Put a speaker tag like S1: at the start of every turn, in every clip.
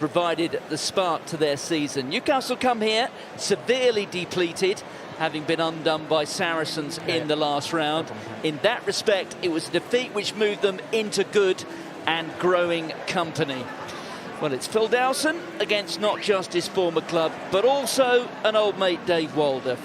S1: provided the spark to their season. Newcastle come here severely depleted, having been undone by Saracens in the last round. In that respect, it was a defeat which moved them into good and growing company. Well, it's Phil Dowson against not just his former club, but also an old mate, Dave Walder.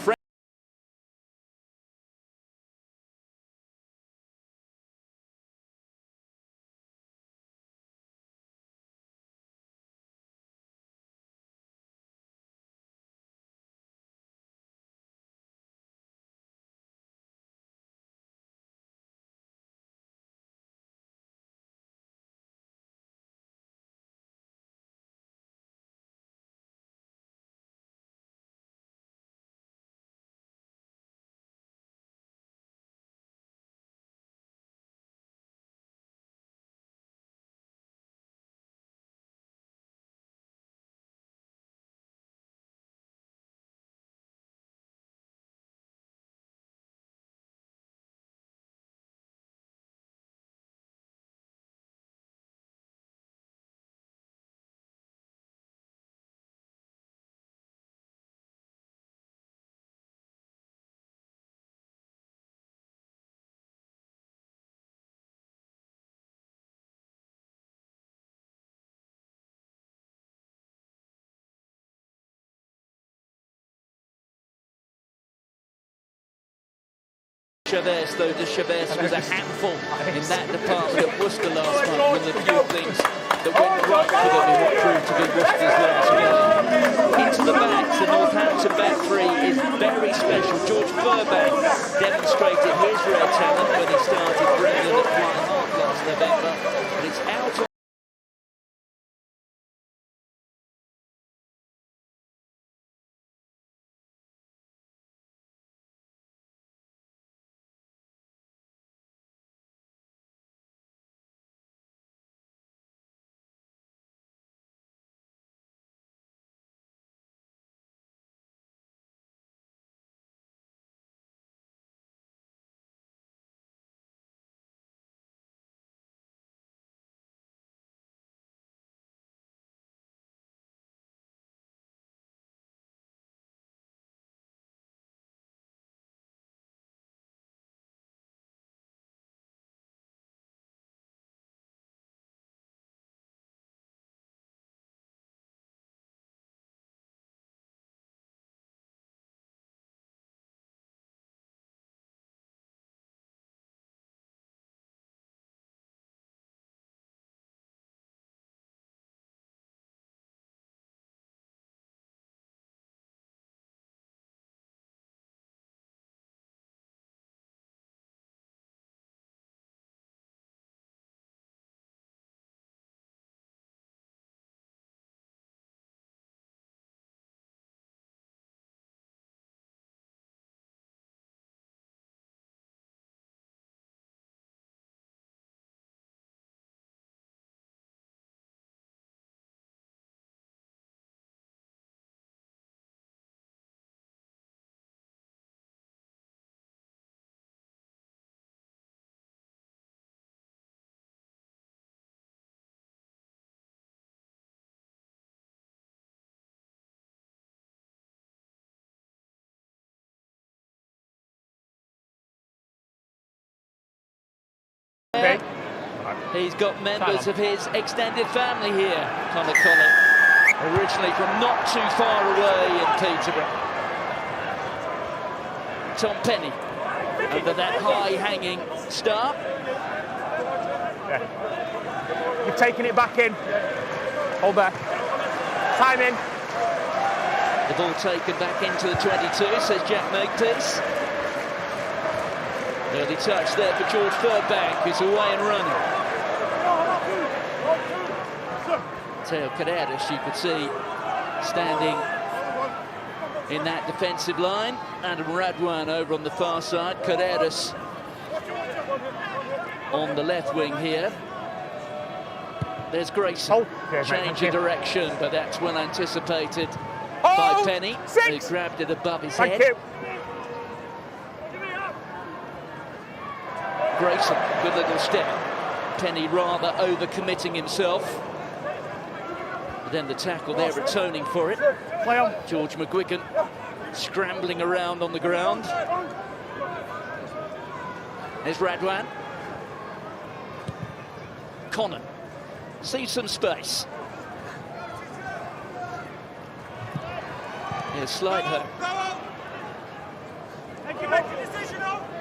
S1: Chavez, though, Chavez was a handful in that department at Worcester last month, with a few things that went right for them in what proved to be Worcester's last game. Into the backs, the Northampton back three is very special. George Furbank demonstrated his rare talent when he started brilliant at White last November, but it's out on He's got members of his extended family here, Connor Collett, originally from not too far away in Peterborough. Tom Penny over that high-hanging start.
S2: Yeah. You've taken it back in. Hold back. Time in.
S1: The ball taken back into the 22, says Jack Makepeace. Early touch there for George Furbank, who's away and running. Teo Carreras, you could see, standing in that defensive line. Adam Radwan over on the far side. Carreras on the left wing here. There's Grayson. Change of direction, but that's well anticipated by Penny. He grabbed it above his head. Grayson, good little step. Penny rather over-committing himself. But then the tackle there, atoning for it.
S2: Play on.
S1: George McGuigan scrambling around on the ground. There's Radwan. Conan sees some space. Here's Slidehoe.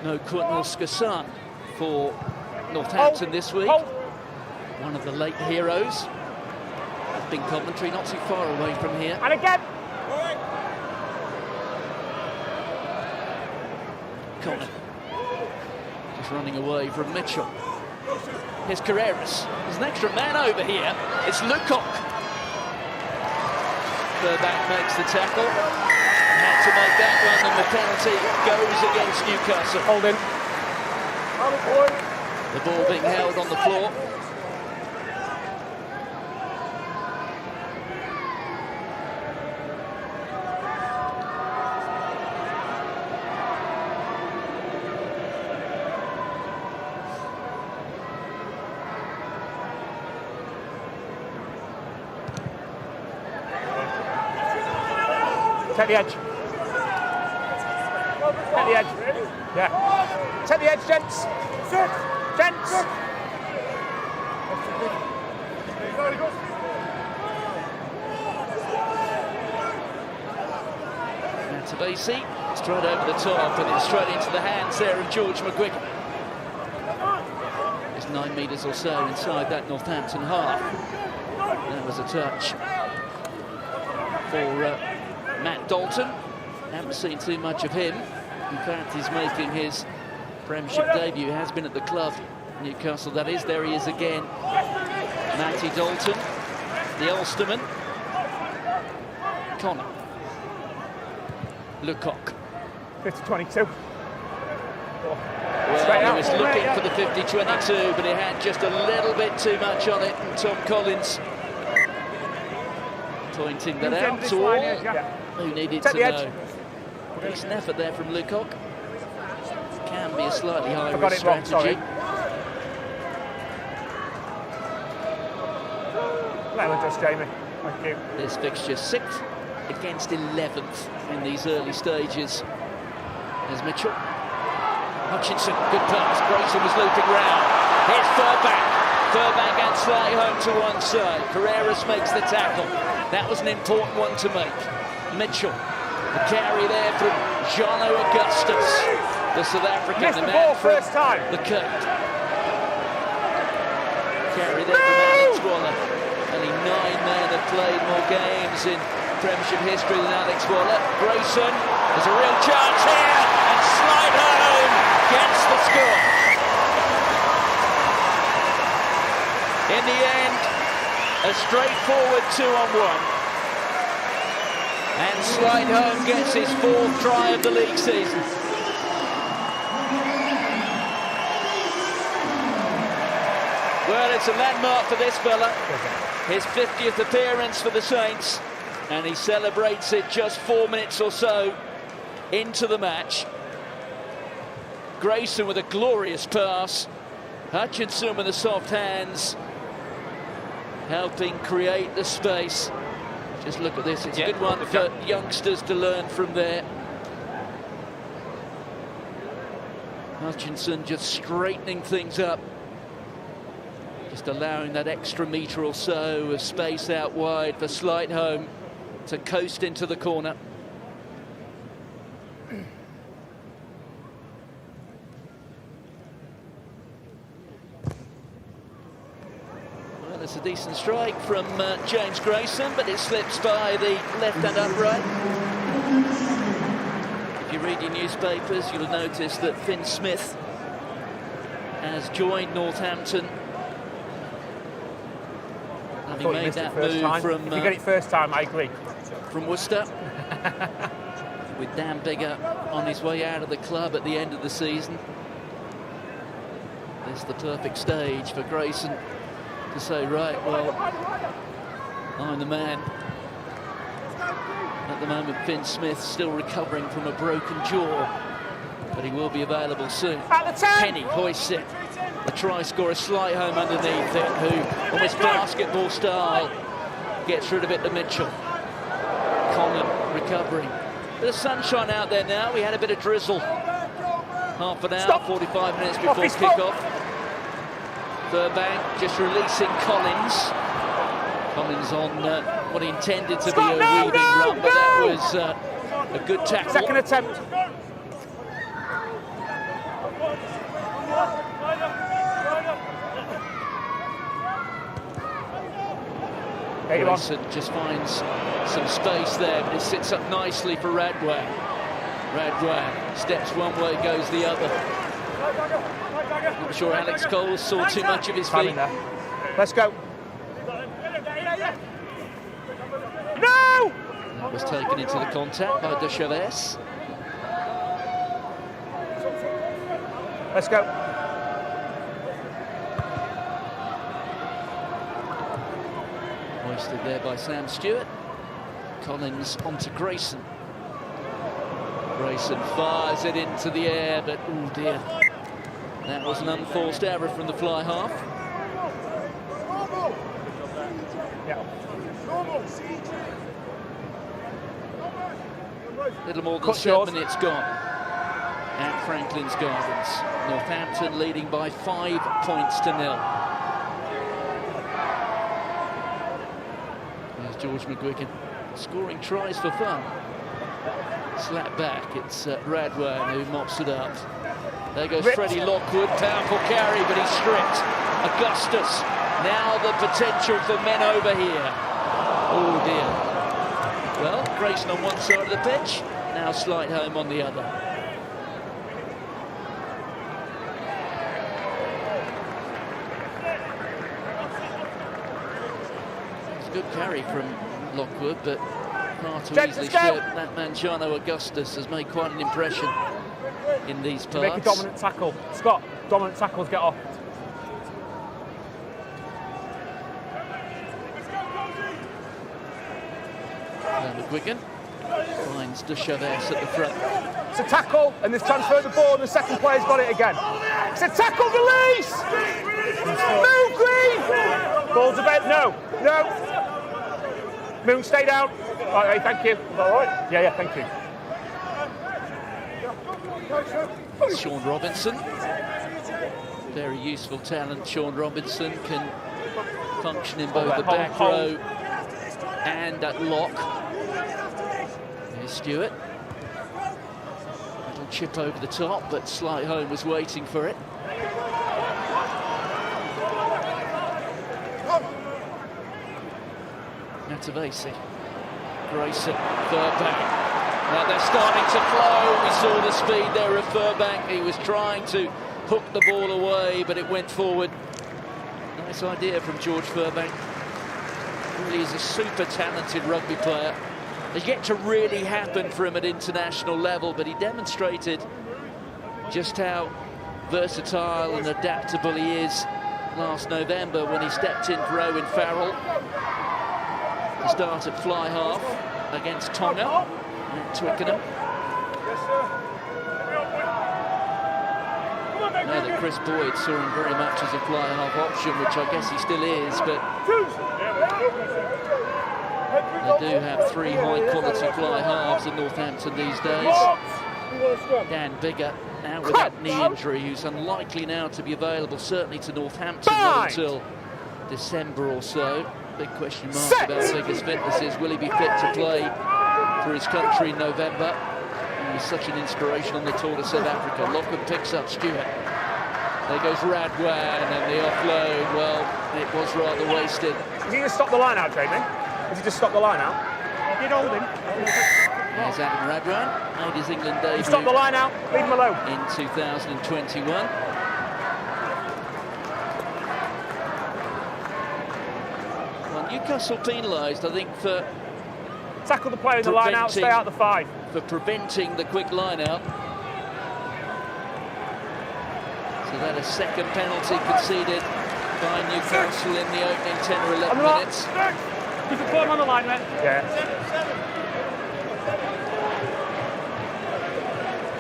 S1: No Quinton for Northampton this week. One of the late heroes. Big commentary, not too far away from here.
S2: And again.
S1: Conan just running away from Mitchell. Here's Carreras. There's an extra man over here. It's Lucock. Burbank makes the tackle. Had to make that one, and the penalty goes against Newcastle.
S2: Hold in.
S1: The ball being held on the floor.
S2: Take the edge. Take the edge. Yeah. Take the edge, gents. Gents.
S1: Tabasi, straight over the top, and it's straight into the hands there of George McGuigan. It's 9 metres or so inside that Northampton half. That was a touch for Matt Dalton. Haven't seen too much of him. In fact, he's making his Premiership debut. Has been at the club, Newcastle, that is. There he is again. Matty Dalton, the Ulsterman. Connor. Lucock.
S2: 50-22.
S1: Well, he was looking for the 50-22, but he had just a little bit too much on it, and Tom Collins pointing that out to all who needed to know. Decent effort there from Lucock. Can be a slightly high-risk strategy.
S2: Let him adjust, Jamie. Thank you.
S1: This fixture 6th against 11th in these early stages. There's Mitchell. Hutchinson, good pass. Grayson was looping round. Here's Burbank. Burbank and Slidehoe to one side. Carreras makes the tackle. That was an important one to make. Mitchell, the carry there from Jono Augustus, the South African, the man from the Cape. Carry there from Alex Waller. Only 9 men have played more games in Premiership history than Alex Waller. Grayson, there's a real chance here, and Slidehoe gets the score. In the end, a straightforward 2-on-1. And Slidehoe gets his 4th try of the league season. Well, it's a landmark for this fella. His 50th appearance for the Saints, and he celebrates it just 4 minutes or so into the match. Grayson with a glorious pass. Hutchinson with the soft hands, helping create the space. Just look at this, it's a good one for youngsters to learn from there. Hutchinson just straightening things up. Just allowing that extra metre or so of space out wide for Slidehoe to coast into the corner. Well, it's a decent strike from James Grayson, but it slips by the left-hand upright. If you read your newspapers, you'll notice that Finn Smith has joined Northampton. Having made that move from...
S2: If you get it first time, I agree.
S1: From Worcester. With Dan Bigger on his way out of the club at the end of the season. This is the perfect stage for Grayson to say, right, well, I'm the man. At the moment, Finn Smith still recovering from a broken jaw, but he will be available soon. Penny hoists it. The try scorer Slidehoe underneath it, who almost basketball style Gets rid of it to Mitchell. Conlon recovering. Bit of sunshine out there now. We had a bit of drizzle. Half an hour, 45 minutes before kick-off. Furbank just releasing Collins. Collins on what he intended to be a weaving run, but that was a good tackle.
S2: Second attempt.
S1: Grayson just finds some space there, but it sits up nicely for Radwan. Radwan steps one way, goes the other. Not sure Alex Cole saw too much of his feet.
S2: Let's go. No!
S1: That was taken into the contact by De Chavez.
S2: Let's go.
S1: Hoisted there by Sam Stewart. Collins onto Grayson. Grayson fires it into the air, but oh dear. That was an unforced error from the fly half. Little more than 7 minutes gone at Franklin's Gardens. Northampton leading by 5 points to 0. There's George McGuigan scoring tries for fun. Slap back, it's Radwan who mops it up. There goes Freddie Lockwood, powerful carry, but he's stripped. Augustus, now the potential for men over here. Oh dear. Well, Grayson on one side of the pitch, now Slight home on the other. It's a good carry from Lockwood, but far too easily stripped. That man, Jano Augustus, has made quite an impression in these parts.
S2: Make a dominant tackle. Scott, dominant tackles get off.
S1: McGuigan finds De Chavez at the front.
S2: It's a tackle, and they've transferred the ball, and the second player's got it again. It's a tackle release! Move, Green! Ball's a bit, no. Moon, stay down. All right, thank you. All right? Yeah, thank you.
S1: Sean Robinson. Very useful talent, Sean Robinson. Can function in both the back row and at lock. Here's Stewart. Little chip over the top, but Slight home was waiting for it. Natavasi. Grayson, Furbank. Now they're starting to flow. We saw the speed there of Furbank. He was trying to hook the ball away, but it went forward. Nice idea from George Furbank. Really is a super talented rugby player. It's yet to really happen for him at international level, but he demonstrated just how versatile and adaptable he is last November when he stepped in for Owen Farrell to start at fly half against Tonga at Twickenham. Now that Chris Boyd saw him very much as a fly half option, which I guess he still is, but they do have 3 high-quality fly halves in Northampton these days. Dan Bigger, now with that knee injury, who's unlikely now to be available, certainly to Northampton until December or so. Big question mark about Bigger's fitness is, will he be fit to play for his country in November? He was such an inspiration on the Tour de South Africa. Lockwood picks up Stewart. There goes Radwan, and the offload, well, it was rather wasted.
S2: Is he just stop the line out, Jamie? Has he just stopped the line out? He did hold him.
S1: There's Adam Radwan, made his England debut.
S2: Stop the line out, leave him alone.
S1: In 2021. Well, Newcastle penalised, I think, for
S2: tackle the player in the line out, stay out the 5.
S1: For preventing the quick line out. So that a second penalty conceded by Newcastle in the opening 10 or 11 minutes.
S2: You can put him on the line, mate. Yeah.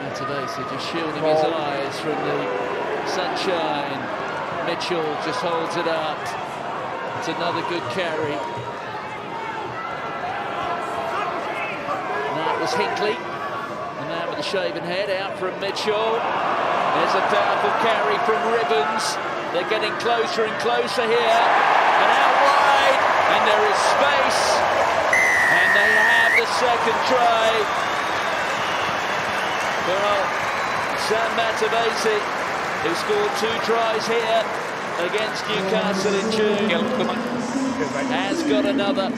S1: Natavasi just shielding his eyes from the sunshine. Mitchell just holds it up. It's another good carry. was Hinckley. The man with the shaven head out from Mitchell. There's a powerful carry from Ribbons. They're getting closer and closer here. And out wide, and there is space. And they have the second try. Well, Sam Matavesi, who scored 2 tries here against Newcastle in June, has got another.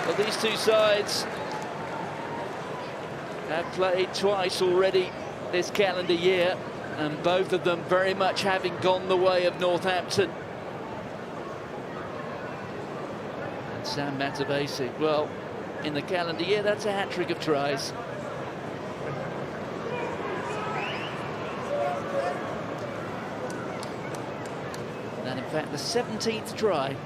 S1: Well, these two sides have played twice already this calendar year, and both of them very much having gone the way of Northampton. And Sam Matavesi, well, in the calendar year, that's a hat-trick of tries. And in fact, the 17th try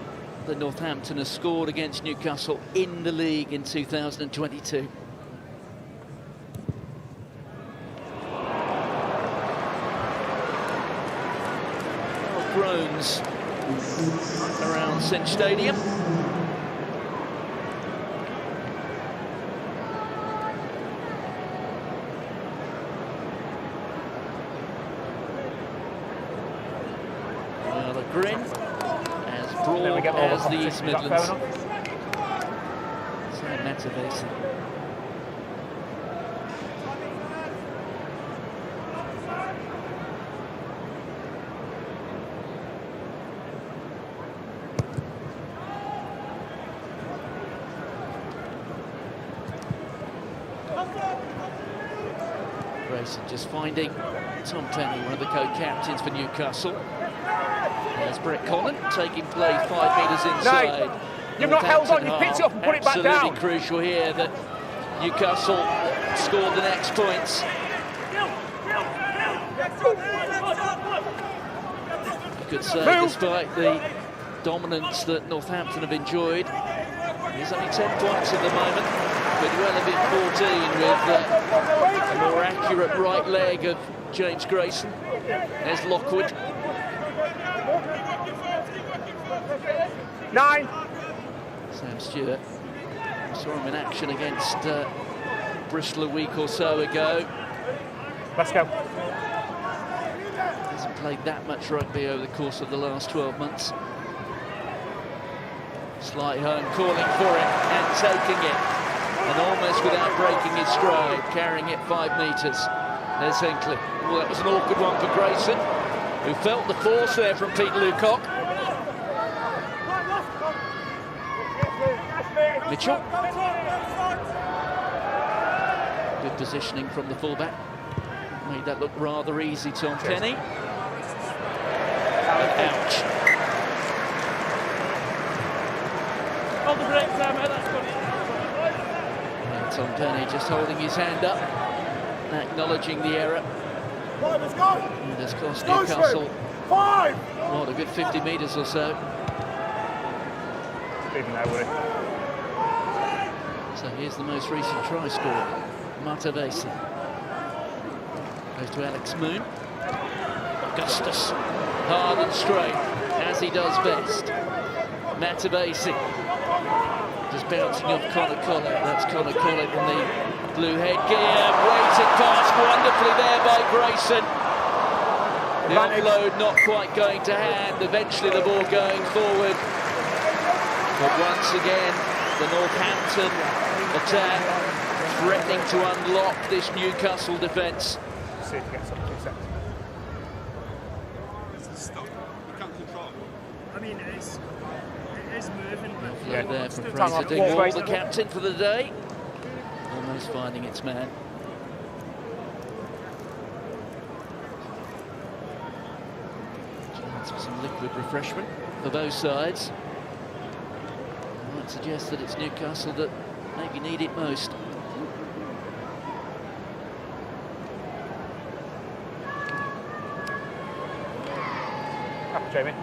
S1: that Northampton has scored against Newcastle in the league in 2022. Groans around Cinch Stadium. Well, a grin as broad as the East Midlands. Sam Matavesi. Grayson just finding Tom Tenney, one of the co-captains for Newcastle. There's Brett Collin taking play 5 metres inside.
S2: No, you've not held on, you picked it up and put it back down.
S1: Absolutely crucial here that Newcastle scored the next points. You could say, despite the dominance that Northampton have enjoyed, there's only 10 points at the moment. Could well have been 14 with a more accurate right leg of James Grayson. There's Lockwood.
S2: 9.
S1: Sam Stewart. Saw him in action against Bristol a week or so ago.
S2: Let's go.
S1: Hasn't played that much rugby over the course of the last 12 months. Slight home, calling for it and taking it. And almost without breaking his stride, carrying it 5 metres. There's Hinckley. Well, that was an awkward one for Grayson, who felt the force there from Pete Lucock. Mitchell. Good positioning from the fullback. Made that look rather easy, Tom Tenney. Ouch.
S3: Hold the brakes there, mate, that's good.
S1: And Tom Tenney just holding his hand up, acknowledging the error. It has cost Newcastle, what, a good 50 metres or so.
S2: Even there, would it?
S1: So here's the most recent try scorer, Matavesi. Goes to Alex Moon. Augustus, hard and straight, as he does best. Matavesi, just bouncing off Connor Collett. That's Connor Collett in the blue headgear. Weighted pass wonderfully there by Grayson. The offload not quite going to hand. Eventually the ball going forward. But once again, the Northampton attack threatening to unlock this Newcastle defence.
S2: See if he gets up 2 seconds.
S3: I mean, it is moving, but
S1: Yeah, there from Fraser Dingwall, the captain for the day. Almost finding its man. Chance for some liquid refreshment for both sides. I might suggest that it's Newcastle that maybe need it most.
S2: Jamie.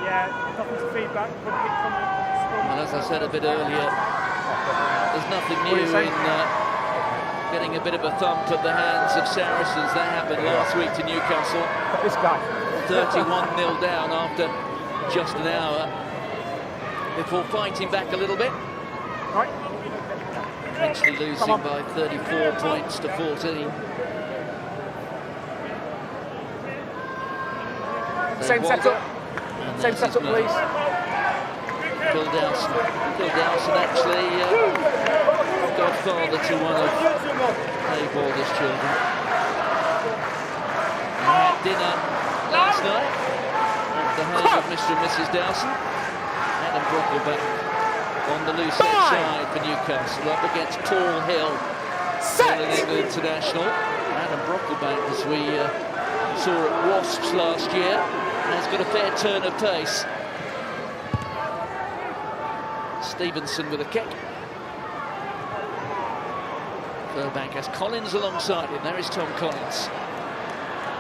S3: yeah, nothing to feedback.
S1: Well, as I said a bit earlier, there's nothing new in getting a bit of a thump at the hands of Saracens. That happened last week to Newcastle.
S2: This guy.
S1: 31-0 down after just an hour before fighting back a little bit.
S2: Right.
S1: Eventually losing by 34 points to 14.
S2: Same setup. Same setup, please.
S1: Phil Dowson actually godfather to one of Haybalder's children. I had dinner last night at the home of Mr. and Mrs. Dowson. Adam Brockleback on the loose edge side for Newcastle, up against Paul Hill, England international. Adam Brockleback, as we saw at Wasps last year, has got a fair turn of pace. Stevenson with a kick. Furbank has Collins alongside him. There is Tom Collins.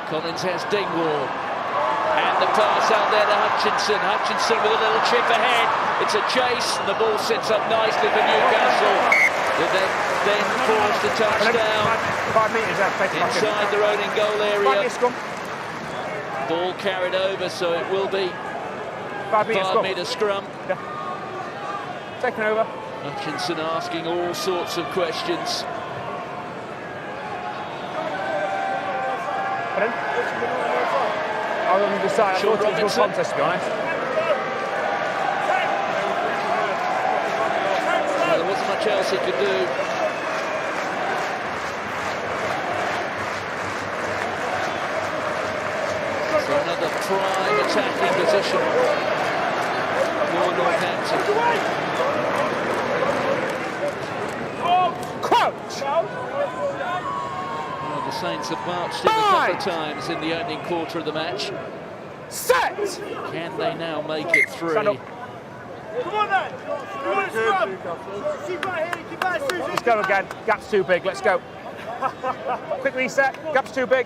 S1: Collins has Dingwall. And the pass out there to Hutchinson. Hutchinson with a little chip ahead. It's a chase, and the ball sits up nicely for Newcastle. But then forced a touchdown
S2: 5 metres
S1: inside their own in goal area. Ball carried over, so it will be
S2: 5
S1: metre scrum.
S2: Yeah. Taken over.
S1: Hutchinson asking all sorts of questions.
S2: Pardon? I wasn't decided. I thought it was a good contest, to be honest.
S1: Well, there wasn't much else he could do. So another prime attacking position for Northampton.
S2: Crouch!
S1: Well, the Saints have marched in a couple of times in the opening quarter of the match.
S2: Set!
S1: Can they now make it through?
S2: Stand up.
S3: Come on then! Come on, scrum! Keep right here, keep right, Susie!
S2: Let's go again. Gap's too big. Let's go. Quick reset. Gap's too big.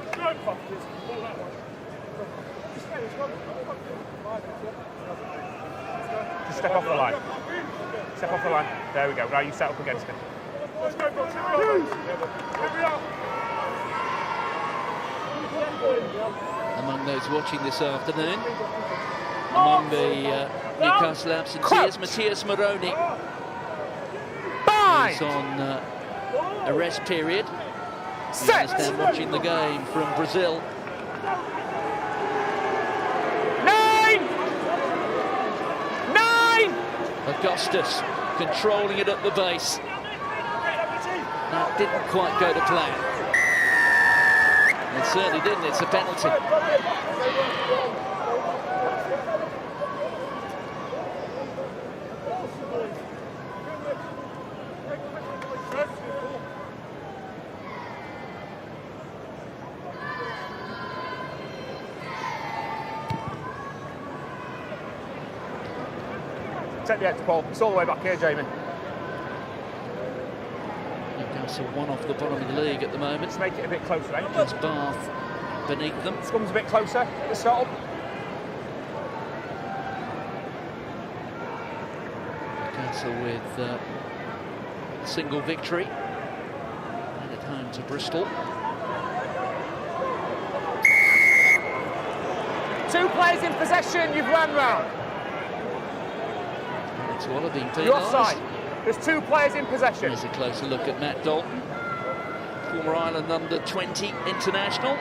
S2: Just step off the line. Step off the line. There we go. Now you set up against it.
S3: Let's go, box.
S1: Among those watching this afternoon, among the Newcastle absentees, Matthias Moroni is on a rest period. You understand, watching the game from Brazil.
S2: 9!
S1: Augustus controlling it at the base. That didn't quite go to plan. It certainly didn't. It's a penalty.
S2: Take the extra ball. It's all the way back here, Jamie.
S1: Newcastle one off the bottom of the league at the moment.
S2: Let's make it a bit closer, eh?
S1: There's Bath beneath them.
S2: Scum's a bit closer. Let's start up.
S1: Newcastle with a single victory. And at home to Bristol.
S2: 2 players in possession. You've run round.
S1: It's Waller being penalised.
S2: You're offside. There's 2 players in possession.
S1: Here's a closer look at Matt Dalton, former Ireland under-20 international.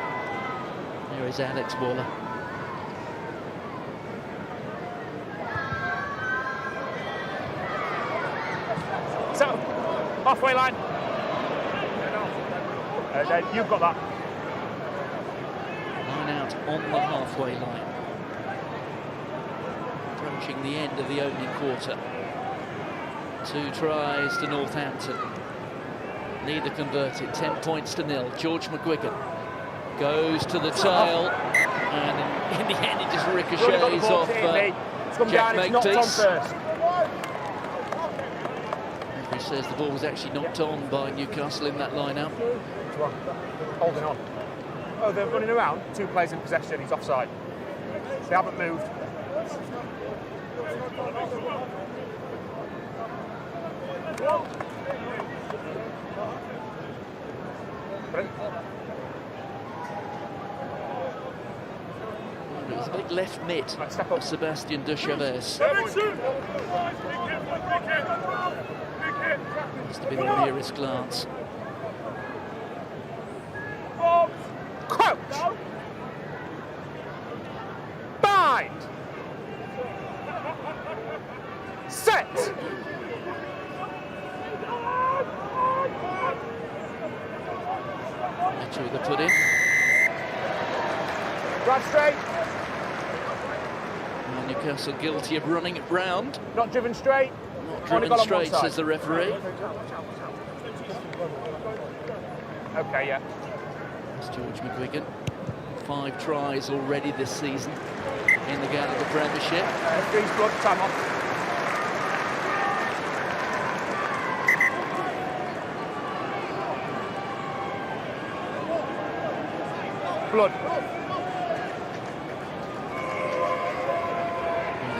S1: Here is Alex Waller.
S2: So, halfway line. You've got that.
S1: Line out on the halfway line. Approaching the end of the opening quarter. 2 tries to Northampton. Neither converted. 10 points to 0. George McGuigan goes to the tail, and in the end, he just ricochets off Jack Makepeace. He says the ball was actually knocked on by Newcastle in that line-out.
S2: Holding on. Oh, they're running around. 2 players in possession. He's offside. They haven't moved.
S1: It was a big left mid of Sebastian de Chavez. Must have been the nearest glance.
S2: Crouch! Bind! Set!
S1: Mitchell with the put in.
S2: Right straight.
S1: And Newcastle guilty of running it round.
S2: Not driven straight.
S1: Not driven straight, says the referee.
S2: Okay, yeah.
S1: That's George McGuigan. 5 tries already this season in the Gallagher Premiership.
S2: Freeze blood, time off. Blood.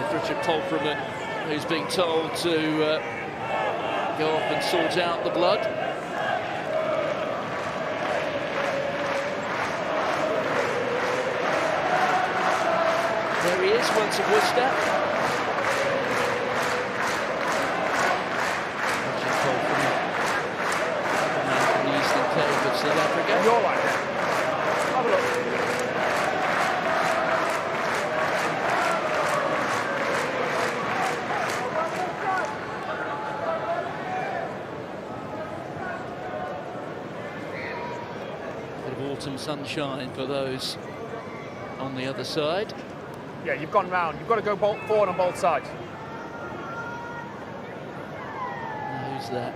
S1: It's Richard Polframan who's being told to go off and sort out the blood. There he is, once of Worcester. Richard Polframan, the man from the Eastern Cape of South Africa.
S2: You're like that. Have a look.
S1: Bit of autumn sunshine for those on the other side.
S2: Yeah, you've gone round. You've got to go forward on both sides.
S1: Now, who's that?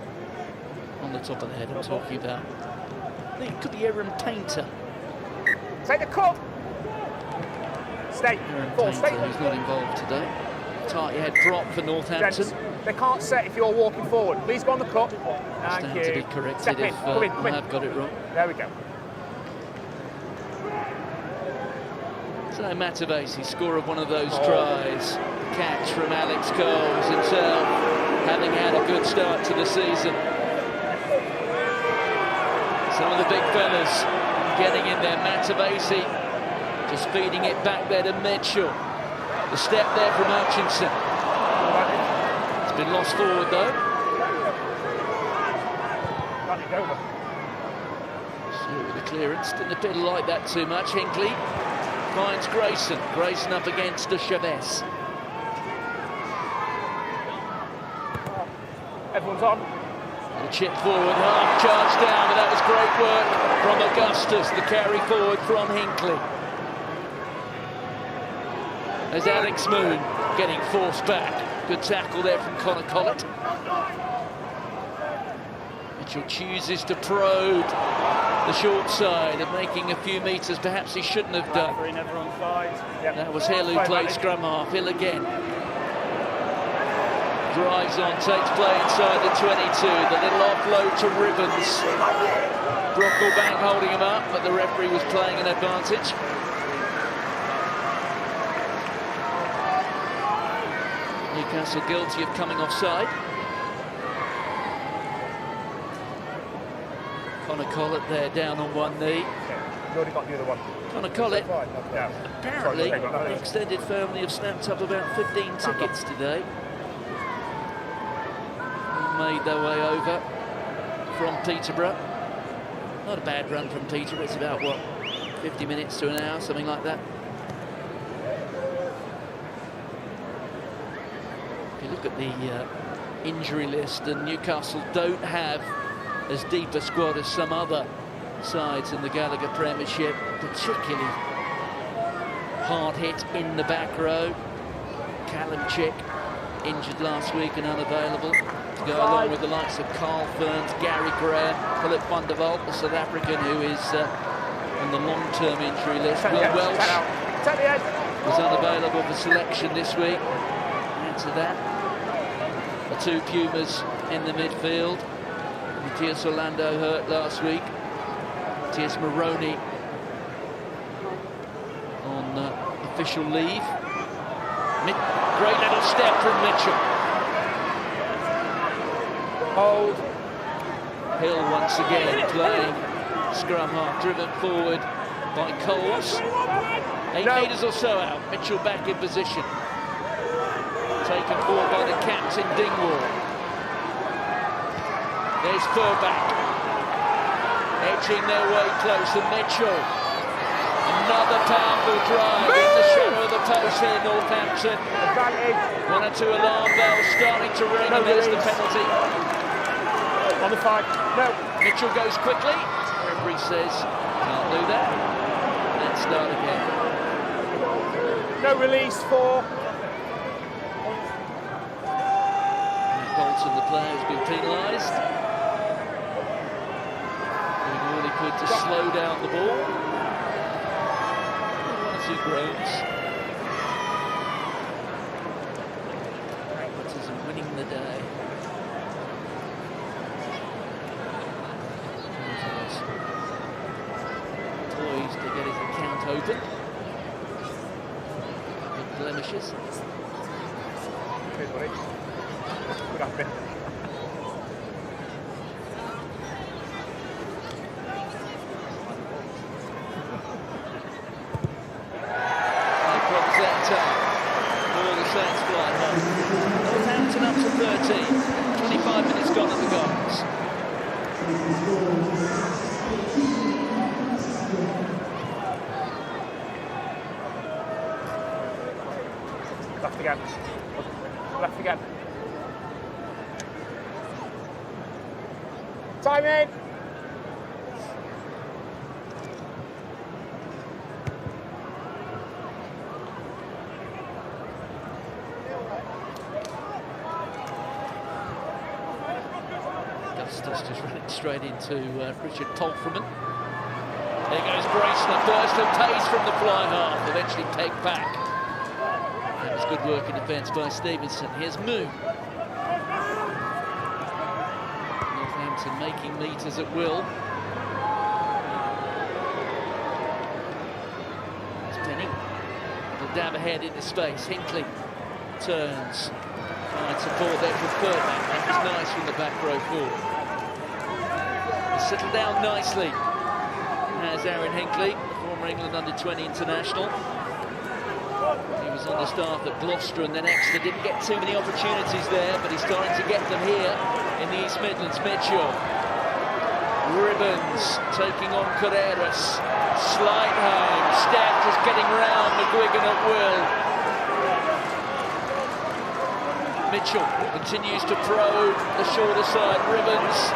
S1: On the top of the head I'm talking about. I think it could be Aaron Painter.
S2: Take the cut. Stay.
S1: Aaron
S2: Forward,
S1: Painter,
S2: stay.
S1: who's not involved today. Tight head drop for Northampton.
S2: Gents, they can't set if you're walking forward. Please go on the cut. Thank
S1: Stand
S2: you.
S1: to be corrected
S2: Step in.
S1: if
S2: Come in,
S1: I
S2: come in.
S1: have got it wrong.
S2: There we go.
S1: So Matavesi, score of one of those tries. Catch from Alex Coles himself, having had a good start to the season. Some of the big fellas getting in there. Matavesi just feeding it back there to Mitchell. The step there from Hutchinson. It's been lost forward though.
S2: Got it over.
S1: So with the clearance, didn't appear to like that too much. Hinkley finds Grayson. Grayson up against de Chavez.
S2: Everyone's on.
S1: The chip forward, half charge down, but that was great work from Augustus. The carry forward from Hinkley. There's Alex Moon getting forced back. Good tackle there from Connor Collett. Mitchell chooses to probe the short side and making a few metres perhaps he shouldn't have done.
S2: Never on side. Yep.
S1: That was Hill who played scrum half. Hill again. Drives on, takes play inside the 22. The little offload to Ribbons. Brocklebank holding him up, but the referee was playing an advantage. Newcastle guilty of coming offside. Connor Collett there down on one knee.
S2: You've already got the other one.
S1: Connor Collett,
S2: Yeah.
S1: apparently, the extended family have snapped up about 15 tickets today. Made their way over from Peterborough. Not a bad run from Peterborough. It's about, what, 50 minutes to an hour, something like that. If you look at the injury list, and Newcastle don't have as deep a squad as some other sides in the Gallagher Premiership, particularly hard hit in the back row. Callum Chick injured last week and unavailable to go along with the likes of Carl Ferns, Gary Graham, Philip van der Walt, the South African who is on the long-term injury list. Will Welsh was unavailable for selection this week. Add to that, the two Pumas in the midfield. Matthias Orlando hurt last week. Matthias Maroney on official leave. Great little step from Mitchell.
S2: Hold.
S1: Hill once again playing scrum half, driven forward by Coles. 8 metres or so out. Mitchell back in position. Taken forward by the captain, Dingwall. There's Furback. Edging their way close, and Mitchell. Another powerful drive in the shadow of the post here, Northampton.
S2: 1
S1: or 2 alarm bells starting to ring, and there's the penalty.
S2: On the 5. No.
S1: Mitchell goes quickly. Referee says, can't do that. Let's start again.
S2: No release for...
S1: Bolton, the player, has been penalised. Doing all he could to slow down the ball. 1 or 2 groans. Pragmatism winning the day. Poised to get his account open. Good blemishes.
S2: Here's what it is. Good happen.
S1: No problems that time. All the Saints fly home. Northampton up to 13. 25 minutes gone at the Gardens.
S2: Left again. Left again. Time in.
S1: Augustus just running straight into Richard Tolfreman. There goes Bracelet, burst of pace from the fly half, eventually pegged back. That was good work in defence by Stevenson. Here's Moon. Northampton making metres at will. It's Penny. Little dab ahead into space. Hinckley turns. Fine support there from Furback. That was nice from the back row forward. He's settled down nicely. Has Aaron Hinckley, former England under-20 international. He was on the staff at Gloucester and then Exeter. Didn't get too many opportunities there, but he's starting to get them here in the East Midlands. Mitchell. Ribbons taking on Carreras. Slide home. Stack just getting round McGuigan at will. Mitchell continues to probe the shorter side. Ribbons.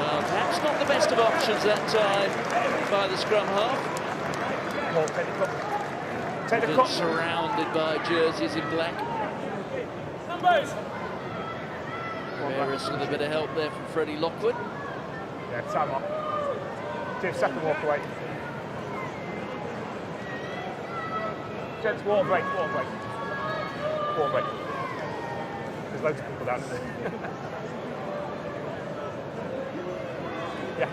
S1: Well, perhaps not the best of options that time by the scrum half. Ribbons surrounded by jerseys in black. Carreras with a bit of help there from Freddie Lockwood.
S2: Yeah, time off. 2 second walk away. Gents, wall break, wall break. Wall break. There's loads of people down there. Yeah.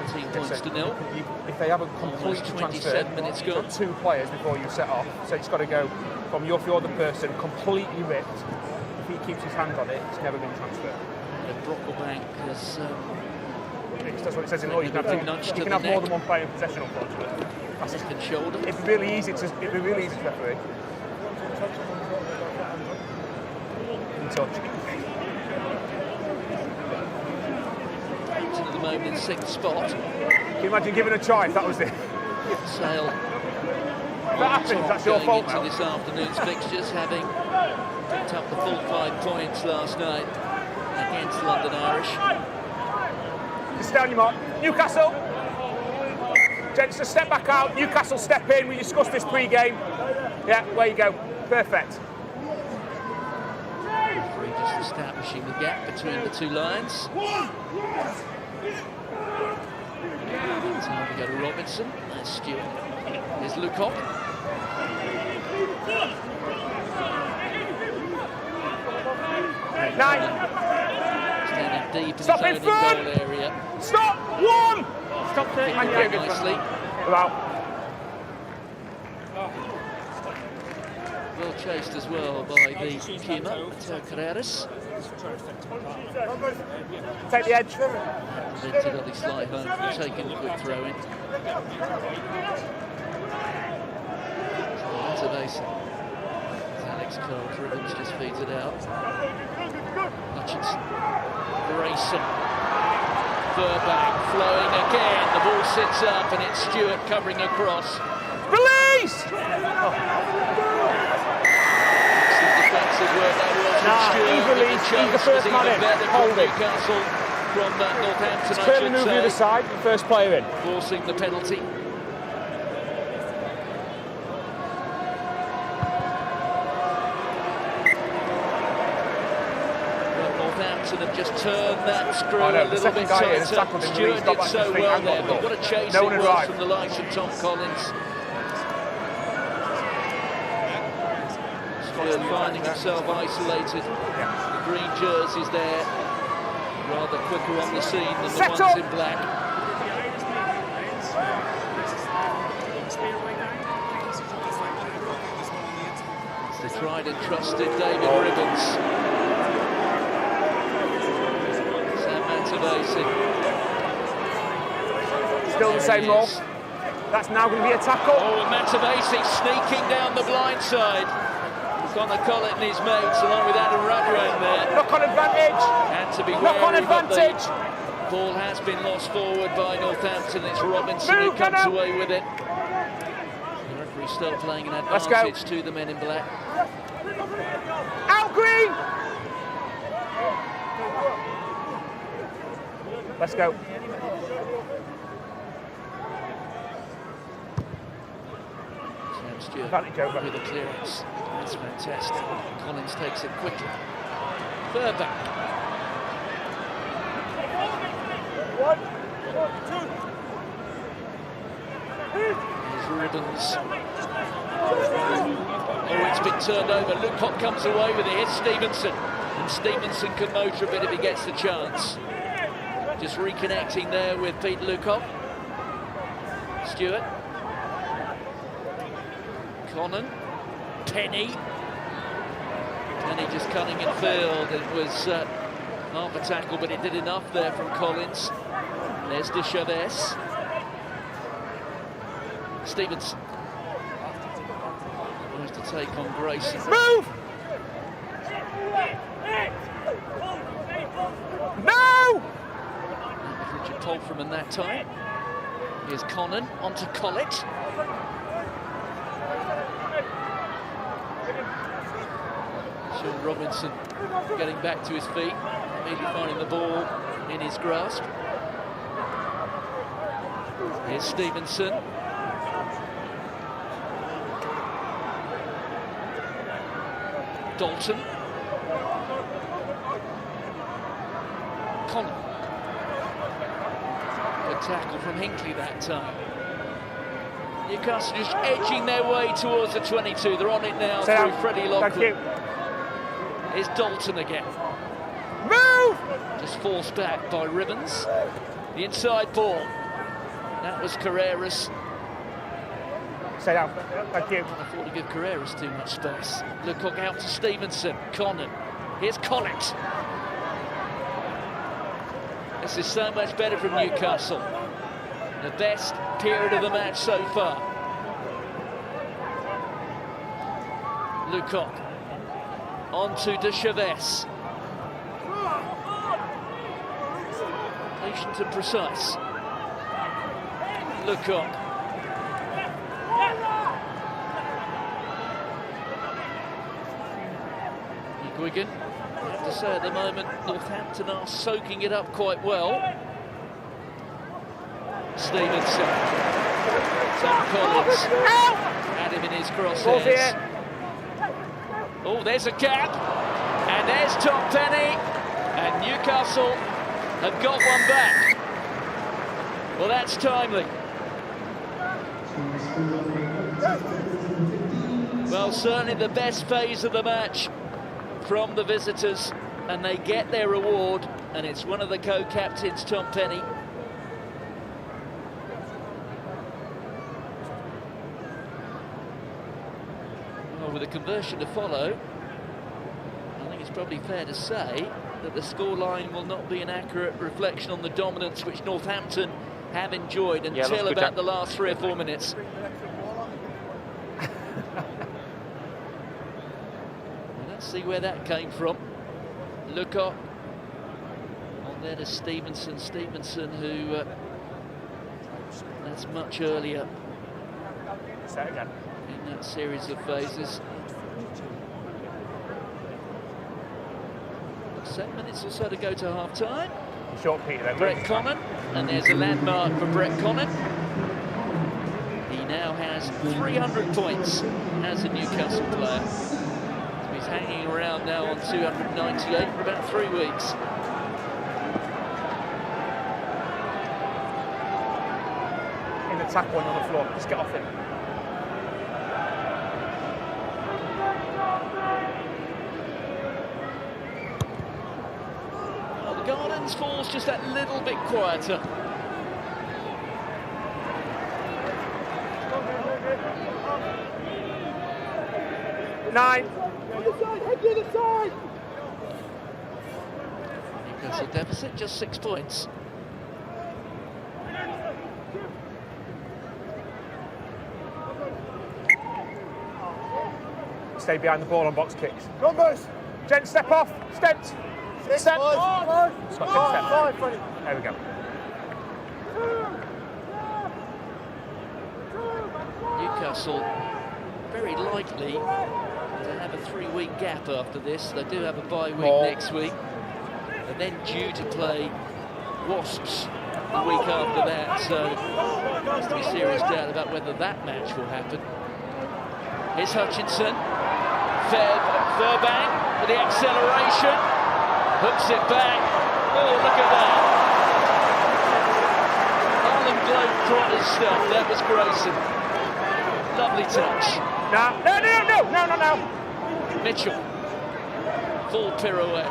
S1: 14 points to nil.
S2: If they haven't completely transferred,
S1: minutes
S2: you've got 2 players before you set off, so it's got to go from if you're the person completely ripped. If he keeps his hand on it, it's never been transferred.
S1: And Brocklebank has
S2: that's what it says in law. You can have more than one player in possession, unfortunately.
S1: second shoulder.
S2: It'd be really easy to referee. In touch.
S1: At the moment in 6th spot.
S2: Can you imagine giving a try if that was it?
S1: Sale.
S2: If that happens, that's your fault now.
S1: This afternoon's fixtures, having picked up the full 5 points last night against London Irish.
S2: Just down your mark. Newcastle. Gents, to step back out. Newcastle step in. We discussed this pre-game. Yeah, where you go. Perfect.
S1: Referee just establishing the gap between the 2 lines. Time to go to Robinson. That's Stewart. Here's Lucock. Standing deep in
S2: Stop
S1: his
S2: in
S1: own
S2: front!
S1: goal area.
S2: Stop! 1! Stop 30 man
S1: Nicely. Well chased as well by the Kima, Carreras.
S2: Take the edge.
S1: Vinted on his fly home from taking the quick throw in. That's amazing. Alex Carl-Driven's just feeds it out. Hutchinson. Grayson. Burbank flowing again. The ball sits up and it's Stewart covering across.
S2: Release!
S1: Defensive work that was.
S2: He's released. He's the first man in. Hold it.
S1: Newcastle from Northampton.
S2: Clearly move the other side. First player in.
S1: Forcing the penalty. Northampton have just turned that screw a little bit tighter. Stewart did so well there, but what a chase it was from the likes of Tom Collins. Stewart finding himself isolated. The green jersey's there, rather quicker on the scene than the ones in black. It's the tried and trusted David Ribbons.
S2: Still the same role. That's now going to be a tackle.
S1: Oh, Matavesi sneaking down the blind side. Connor Collett and his mates, along with Adam Rudran there.
S2: Knock on advantage.
S1: And to be
S2: knock on advantage.
S1: Ball has been lost forward by Northampton. It's Robinson who comes away with it. The referee still playing an advantage to the men in black.
S2: Out green. Let's go.
S1: Sam Stewart with a clearance. That's fantastic. Collins takes it quickly. Burbank.
S3: 1, 2.
S1: There's Ribbons. Oh, it's been turned over. Lucock comes away with it. Here's Stevenson. And Stevenson can motor a bit if he gets the chance. Just reconnecting there with Pete Lucock. Stewart. Connon. Penny. Penny just cutting in field. It was half a tackle, but it did enough there from Collins. There's De Chavez. Stevenson. Tries to take on Grayson.
S2: Move! No!
S1: Richard Polframan that time. Here's Connon onto Collett. Sean Robinson getting back to his feet, immediately finding the ball in his grasp. Here's Stevenson. Dalton. Connon. Good tackle from Hinckley that time. Newcastle just edging their way towards the 22. They're on it now through Freddie Lockwood. Here's Dalton again.
S2: Move!
S1: Just forced back by Ribbons. The inside ball. That was Carreras.
S2: Stay down. Thank you.
S1: I thought to give Carreras too much space. Lucock out to Stevenson. Connon. Here's Collett. This is so much better from Newcastle. The best period of the match so far. Lucock. On to De Chavez. Patient and precise. Lucock. Wigan. I have to say at the moment Northampton are soaking it up quite well. Stevenson. Tom Collins had him in his crosshairs. Oh, there's a gap. And there's Tom Penny. And Newcastle have got one back. Well, that's timely. Well, certainly the best phase of the match from the visitors, and they get their reward, and it's one of the co-captains, Tom Penny. Well, with a conversion to follow, I think it's probably fair to say that the scoreline will not be an accurate reflection on the dominance which Northampton have enjoyed until about the last 3 or 4 minutes. Let's see where that came from. Lookout on there to Stevenson. Stevenson, who that's much earlier in that series of phases. 7 minutes or so to go to half-time.
S2: Short Peter then.
S1: Brett Connon, and there's a landmark for Brett Connon. He now has 300 points as a Newcastle player. So he's hanging around now on 298 for about 3 weeks.
S2: In the tackle on the floor, just get off him.
S1: Gardens falls just that little bit quieter.
S2: Nine.
S1: Newcastle deficit just 6 points.
S2: Stay behind the ball on box kicks. Numbers. Gent, step off. Step. Step. There we go.
S1: Newcastle very likely to have a 3-week gap after this. They do have a bye week next week. They're then due to play Wasps the week after that. So there's to be serious doubt about whether that match will happen. Here's Hutchinson. Fairbank with the acceleration. Hooks it back. Oh, look at that. Harlem Globetrotters stuff. That was Grayson. Lovely touch.
S2: No.
S1: Mitchell. Full pirouette.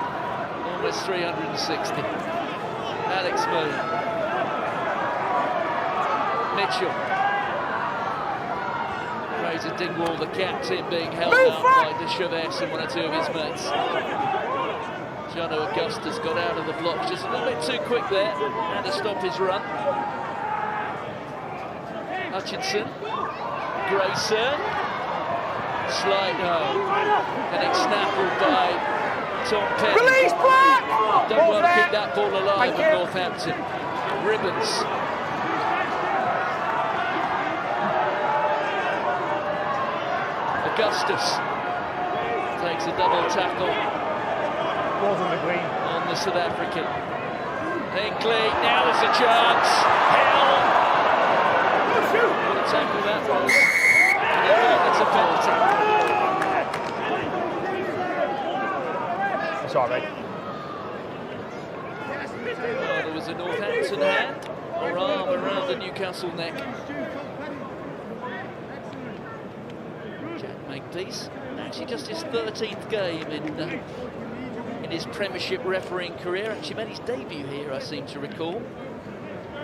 S1: Almost 360. Alex Moon. Mitchell. Fraser Dingwall, the captain, being held out by de Chavez and 1 or 2 of his mates. Jono Augustus got out of the block just a little bit too quick there, had to stop his run. Hutchinson, Grayson, slide home, and it's snaffled by Tom Penn.
S2: Release, Black!
S1: Don't want to keep that ball alive at Northampton. Ribbons. Augustus takes a double tackle.
S2: Balls on the green.
S1: On the South African. Hinkley, now there's a chance. Hill. What a tackle that was. And it's a penalty.
S2: Sorry.
S1: There was a Northampton hand or arm around the Newcastle neck. Jack Makepeace, actually just his 13th game in his Premiership refereeing career. Actually made his debut here, I seem to recall.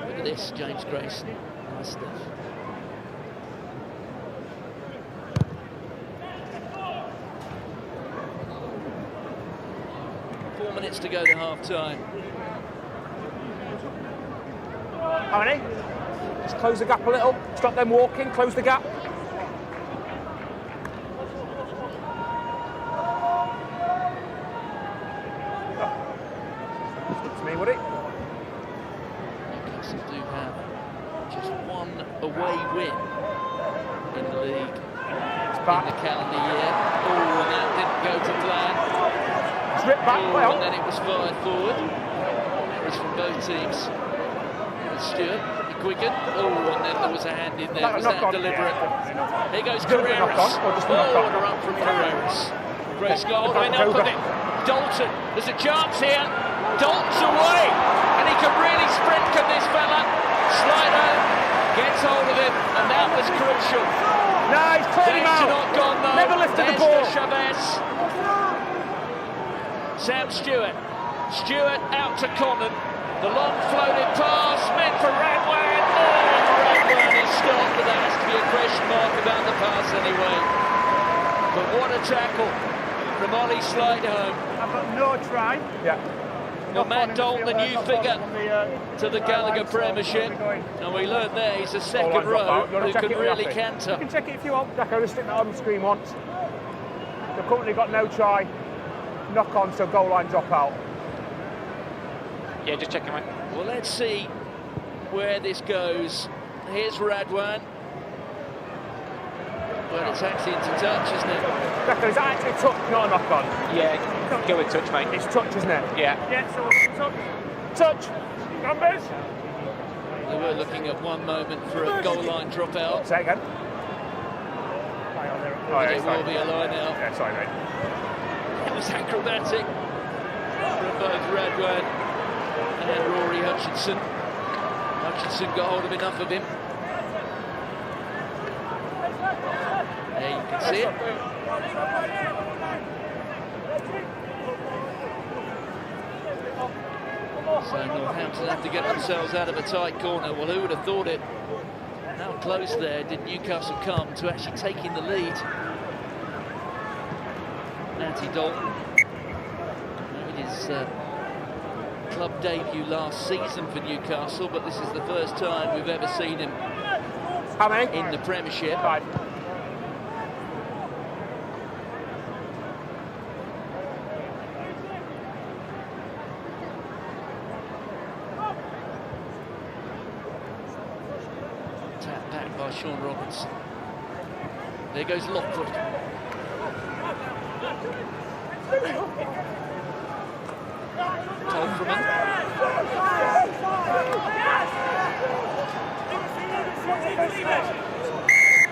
S1: Look at this, James Grayson. Nice stuff. Four minutes to go to half-time.
S2: How many? Just close the gap a little. Stop them walking. Close the gap. To me, would it?
S1: Newcastle do have just 1 away win in the league in the calendar year. Oh, and that didn't go to plan.
S2: It's ripped back.
S1: Oh, and then it was fired forward. Errors from both teams. Stewart, Quicken. Oh, and then there was a hand in there. Was that deliberate? Yeah. Here goes Carreras. Oh, and a run from Carreras. Grace got hold up with it. Dalton, there's a chance here. Dalton's away, and he can really sprint, can this fella? Slider gets hold of him, and that was crucial.
S2: No, he's caught him out.
S1: Not gone, though.
S2: Never lifted the ball.
S1: Chavez. Sam Stewart. Stewart out to Connon. The long floated pass meant for Radwan. Oh, Radwan is stopped, but there has to be a question mark about the pass anyway. But what a tackle. from Ollie Slide home.
S3: I've got no try.
S2: Yeah.
S1: Well, Matt Dalton, the new figure to the Gallagher Premiership. And we learned there he's a second row who can really canter.
S2: You can check it if you want. Deco, just stick that on the screen once. They've currently got no try. Knock on, so goal line drop out.
S4: Yeah, just checking, mate.
S1: Well, let's see where this goes. Here's Radwan. Well, it's actually into touch, isn't it?
S2: Deco, is that actually touch, not a knock on?
S4: Yeah, go with touch, mate.
S2: It's touch, isn't it?
S4: Yeah.
S3: Yeah, so touch.
S2: Touch. Numbers.
S1: They were looking at one moment for a goal line dropout.
S2: Say it again.
S1: But it will be a line out.
S2: Yeah, sorry, mate.
S1: It was acrobatic from both Radwan and Rory Hutchinson. Hutchinson got hold of enough of him. There you can see it. So Northampton have to get themselves out of a tight corner. Well, who would have thought it? How close there did Newcastle come to actually taking the lead? Matty Dalton made his club debut last season for Newcastle, but this is the first time we've ever seen him
S2: How many?
S1: in the Premiership.
S2: 5.
S1: Tap back by Sean Roberts. There goes Lockwood. Tolfreman.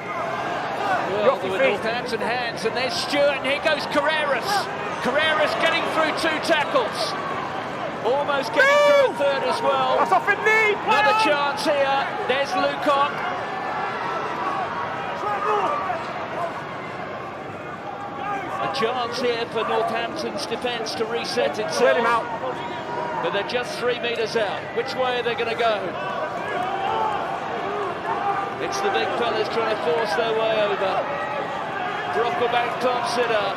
S1: Well, there were Northampton hands, and there's Stewart, and here goes Carreras. Carreras getting through 2 tackles. Almost getting through a third as well.
S2: That's off in knee.
S1: Another chance here. There's Lucan. A chance here for Northampton's defence to reset itself.
S2: Let him out.
S1: But they're just 3 metres out. Which way are they going to go? It's the big fellas trying to force their way over. Brocklebank tops it up.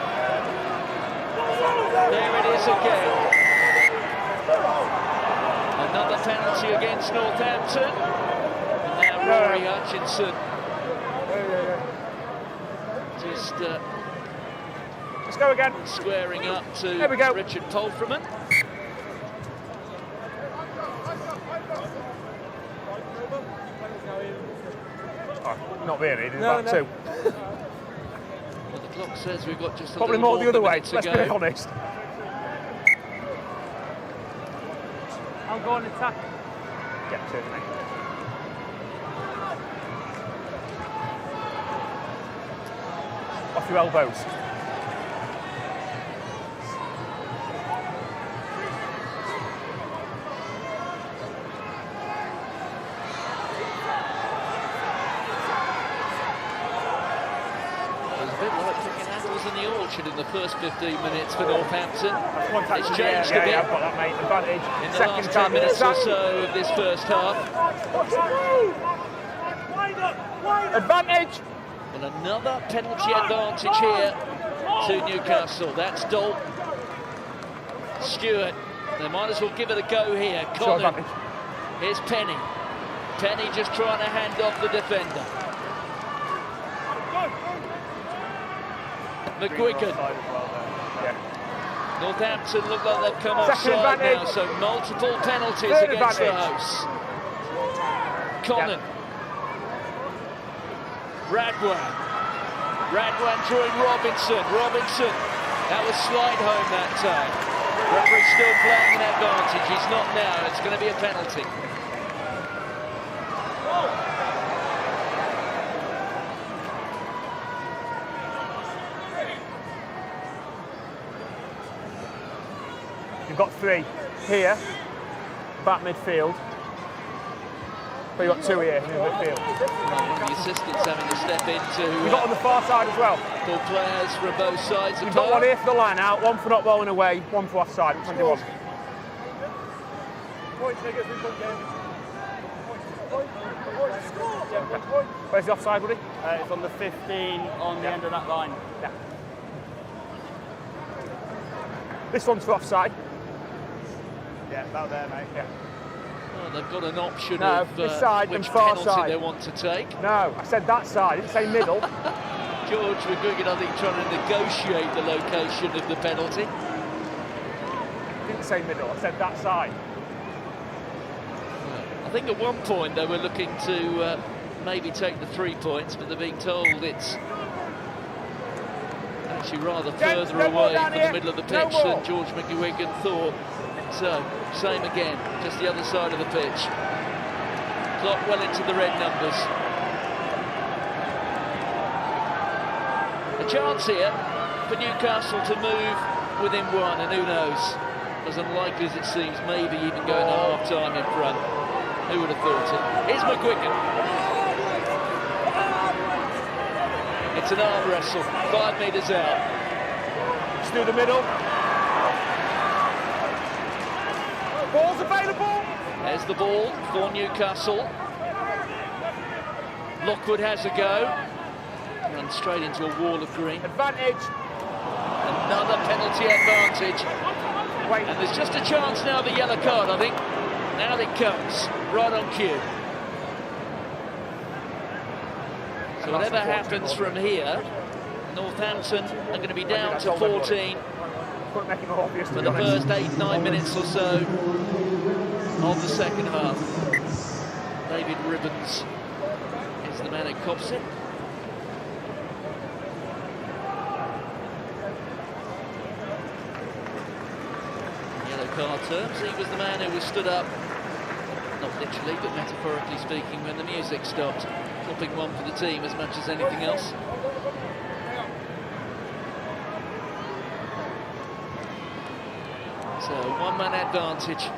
S1: There it is again. Another penalty against Northampton. And now Rory Hutchinson. Just
S2: Let's go again.
S1: squaring up to
S2: There we go.
S1: Richard Tolfreman.
S2: Oh, not really, there's about 2.
S1: Well, the clock says we've got just a
S2: Probably
S1: little
S2: more the other way,
S1: to
S2: let's
S1: go.
S2: be honest.
S3: I'll go on attack.
S2: Yeah, cheers, mate. Off your elbows.
S1: It was a bit like picking apples in the orchard in the first 15 minutes for Northampton.
S2: Contact
S1: It's
S2: in the air.
S1: changed a
S2: Yeah,
S1: bit
S2: yeah, I've got that, mate. Advantage.
S1: in the
S2: Second
S1: last 10
S2: time
S1: minutes or
S2: it's
S1: so of this first half.
S2: Advantage.
S1: And another penalty advantage here to Newcastle. That's Dalton. Stewart. They might as well give it a go here.
S2: Sure
S1: Colin.
S2: advantage.
S1: Here's Penny. Penny just trying to hand off the defender. McGuigan.
S2: Yeah.
S1: Northampton look like they've come
S2: Second
S1: offside now,
S2: advantage.
S1: so multiple penalties
S2: Third
S1: against the
S2: advantage.
S1: hosts. Conan. Radwan. Radwan drawing Robinson. Robinson. That was slide home that time. Referee still playing an advantage. He's not now. It's going to be a penalty.
S2: You've got 3 here, back midfield. But you've got 2 here in midfield.
S1: Well, one of the assistants having to step into.
S2: You've got on the far side as well.
S1: Full players from both sides.
S2: You've got one here for the line out, one for not bowling away, one for offside. Which one do you want? Where's the offside, buddy?
S3: It's on the 15 on the end of that line.
S2: Yeah. This one's for offside.
S3: Yeah, about there, mate.
S2: Yeah.
S1: Well, they've got an option
S2: No,
S1: of
S2: this side
S1: which
S2: and far
S1: penalty
S2: side.
S1: they want to take.
S2: No, I said that side. I didn't say middle.
S1: George McGuigan, I think, trying to negotiate the location of the penalty.
S2: I didn't say middle. I said that side.
S1: I think at one point they were looking to maybe take the 3 points, but they're being told it's actually rather further
S2: no more
S1: away
S2: down
S1: from
S2: here.
S1: the middle of the
S2: No
S1: pitch
S2: more.
S1: than George McGuigan thought. So, same again, just the other side of the pitch. Clock well into the red numbers. A chance here for Newcastle to move within one, and who knows, as unlikely as it seems, maybe even going to half-time in front. Who would have thought it? Here's McGuigan. It's an arm wrestle, 5 metres out.
S2: Just through the middle. Ball's available.
S1: There's the ball for Newcastle. Lockwood has a go. Runs straight into a wall of green.
S2: Advantage.
S1: Another penalty advantage.
S2: Wait.
S1: And there's just a chance now of a yellow card, I think. Now it comes, right on cue. So whatever happens from here, Northampton are going to be down to 14
S2: Couldn't make it more obvious, to
S1: for
S2: be
S1: the
S2: honest.
S1: first 8-9 minutes or so of the second half. David Ribbons is the man who cops it. Yellow card terms, he was the man who was stood up, not literally but metaphorically speaking, when the music stopped, dropping one for the team as much as anything else. So, one-man advantage.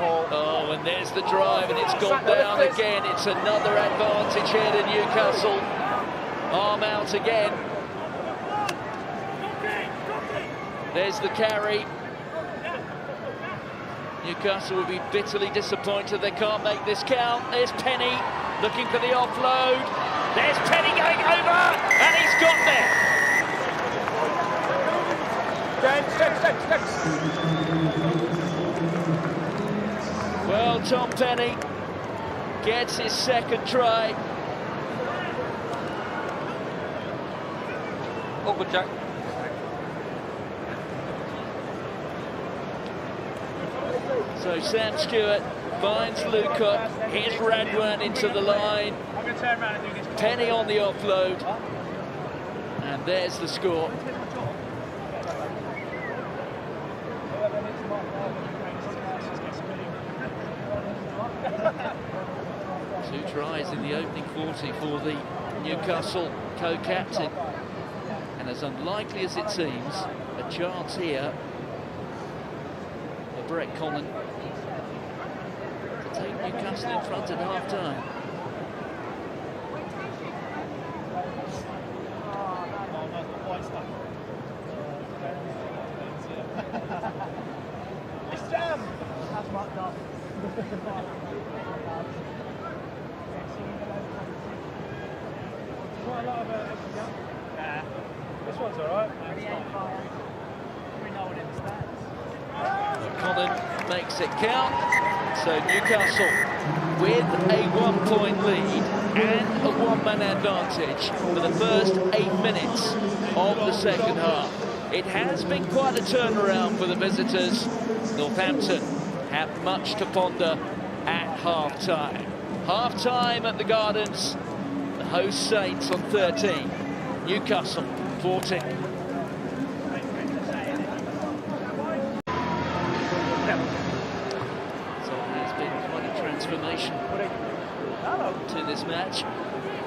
S1: Oh, and there's the drive, and it's gone down again. It's another advantage here to Newcastle. Arm out again. There's the carry. Newcastle will be bitterly disappointed they can't make this count. There's Penny looking for the offload. There's Penny going over, and he's got there. Well, Tom Penny gets his second try.
S4: All good, Jack.
S1: So Sam Stewart finds Luca. Here's Radwan into the line.
S3: I'm going to turn around and do this.
S1: Penny on the offload. And there's the score. Two tries in the opening 40 for the Newcastle co-captain. And as unlikely as it seems, a chance here for Brett Connon to take Newcastle in front at half-time.
S3: It's jam! That's marked up. Quite a lot of extra jam. Yeah. This one's alright.
S1: Connon makes it count. So Newcastle with a 1-point lead and a one-man advantage for the first 8 minutes of the second half. It has been quite a turnaround for the visitors. Northampton have much to ponder at half-time. Half-time at the Gardens. The host Saints on 13. Newcastle 14. Transformation to this match.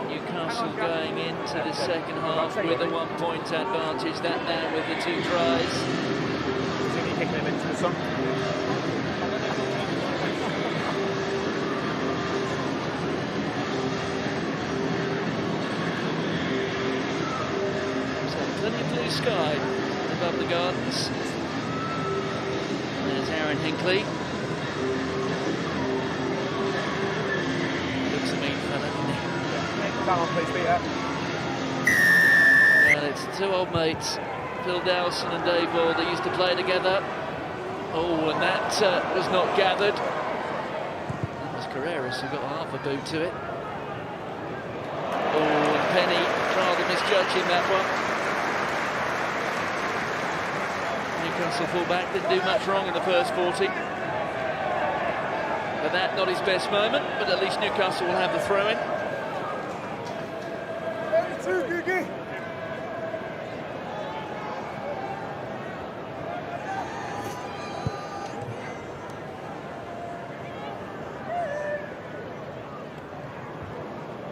S1: Newcastle going into the second half with a 1-point advantage. That now with the 2 tries.
S2: Kicking him into the sun.
S1: So plenty of blue sky above the Gardens. There's Aaron Hinckley.
S2: Come on, please, Peter.
S1: Well, it's 2 old mates Phil Dowson and Dave Wall, they used to play together. Oh, and that was not gathered. That was Carreras who got half a boot to it. Oh, and Penny rather misjudging that one. Newcastle fullback didn't do much wrong in the first 40. But that not his best moment, but at least Newcastle will have the throw-in.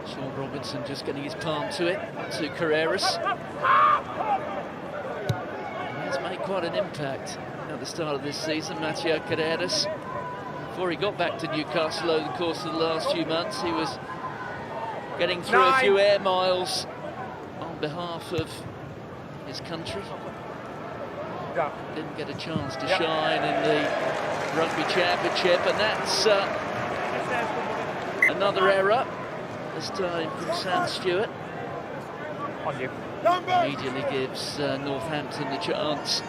S1: Sean Robinson just getting his palm to it, to Carreras. He has made quite an impact at the start of this season, Mateo Carreras. Before he got back to Newcastle over the course of the last few months, he was getting through a few air miles on behalf of his country. Didn't get a chance to shine in the Rugby Championship, and that's another error, this time from Sam Stewart.
S2: On you.
S1: Immediately gives Northampton the chance.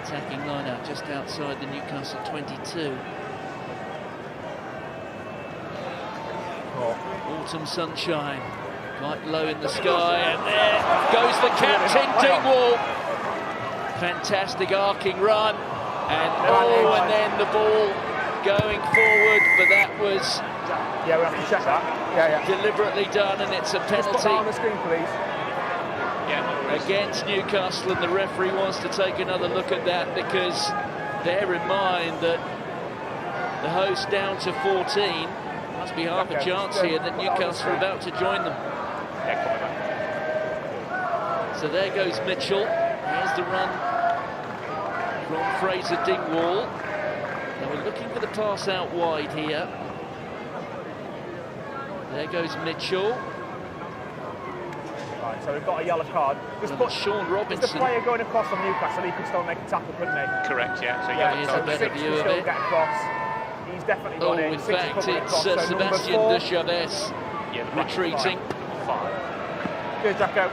S1: Attacking line-out just outside the Newcastle 22. Autumn sunshine, quite low in the sky, and there goes the captain, Dingwall. Fantastic arcing run, and and then the ball going forward, but that was
S2: we have to check that.
S1: Deliberately done, and it's a penalty.
S2: Just put that on the screen, please.
S1: Against Newcastle, and the referee wants to take another look at that, because bear in mind that the host down to 14. Must be half a chance here that Newcastle are about to join them. So there goes Mitchell. Here's the run from Fraser Dingwall. Now we're looking for the pass out wide here. There goes Mitchell.
S2: Right, so we've got a yellow card. Just put
S1: Sean Robinson.
S2: Just the player going across from Newcastle, he could still make a tackle, couldn't he?
S4: Correct, yeah. So
S1: here's a better view of it.
S2: Get across. He's definitely got it.
S1: In fact, it's Sebastian de Chavez retreating.
S2: Good, Jacko.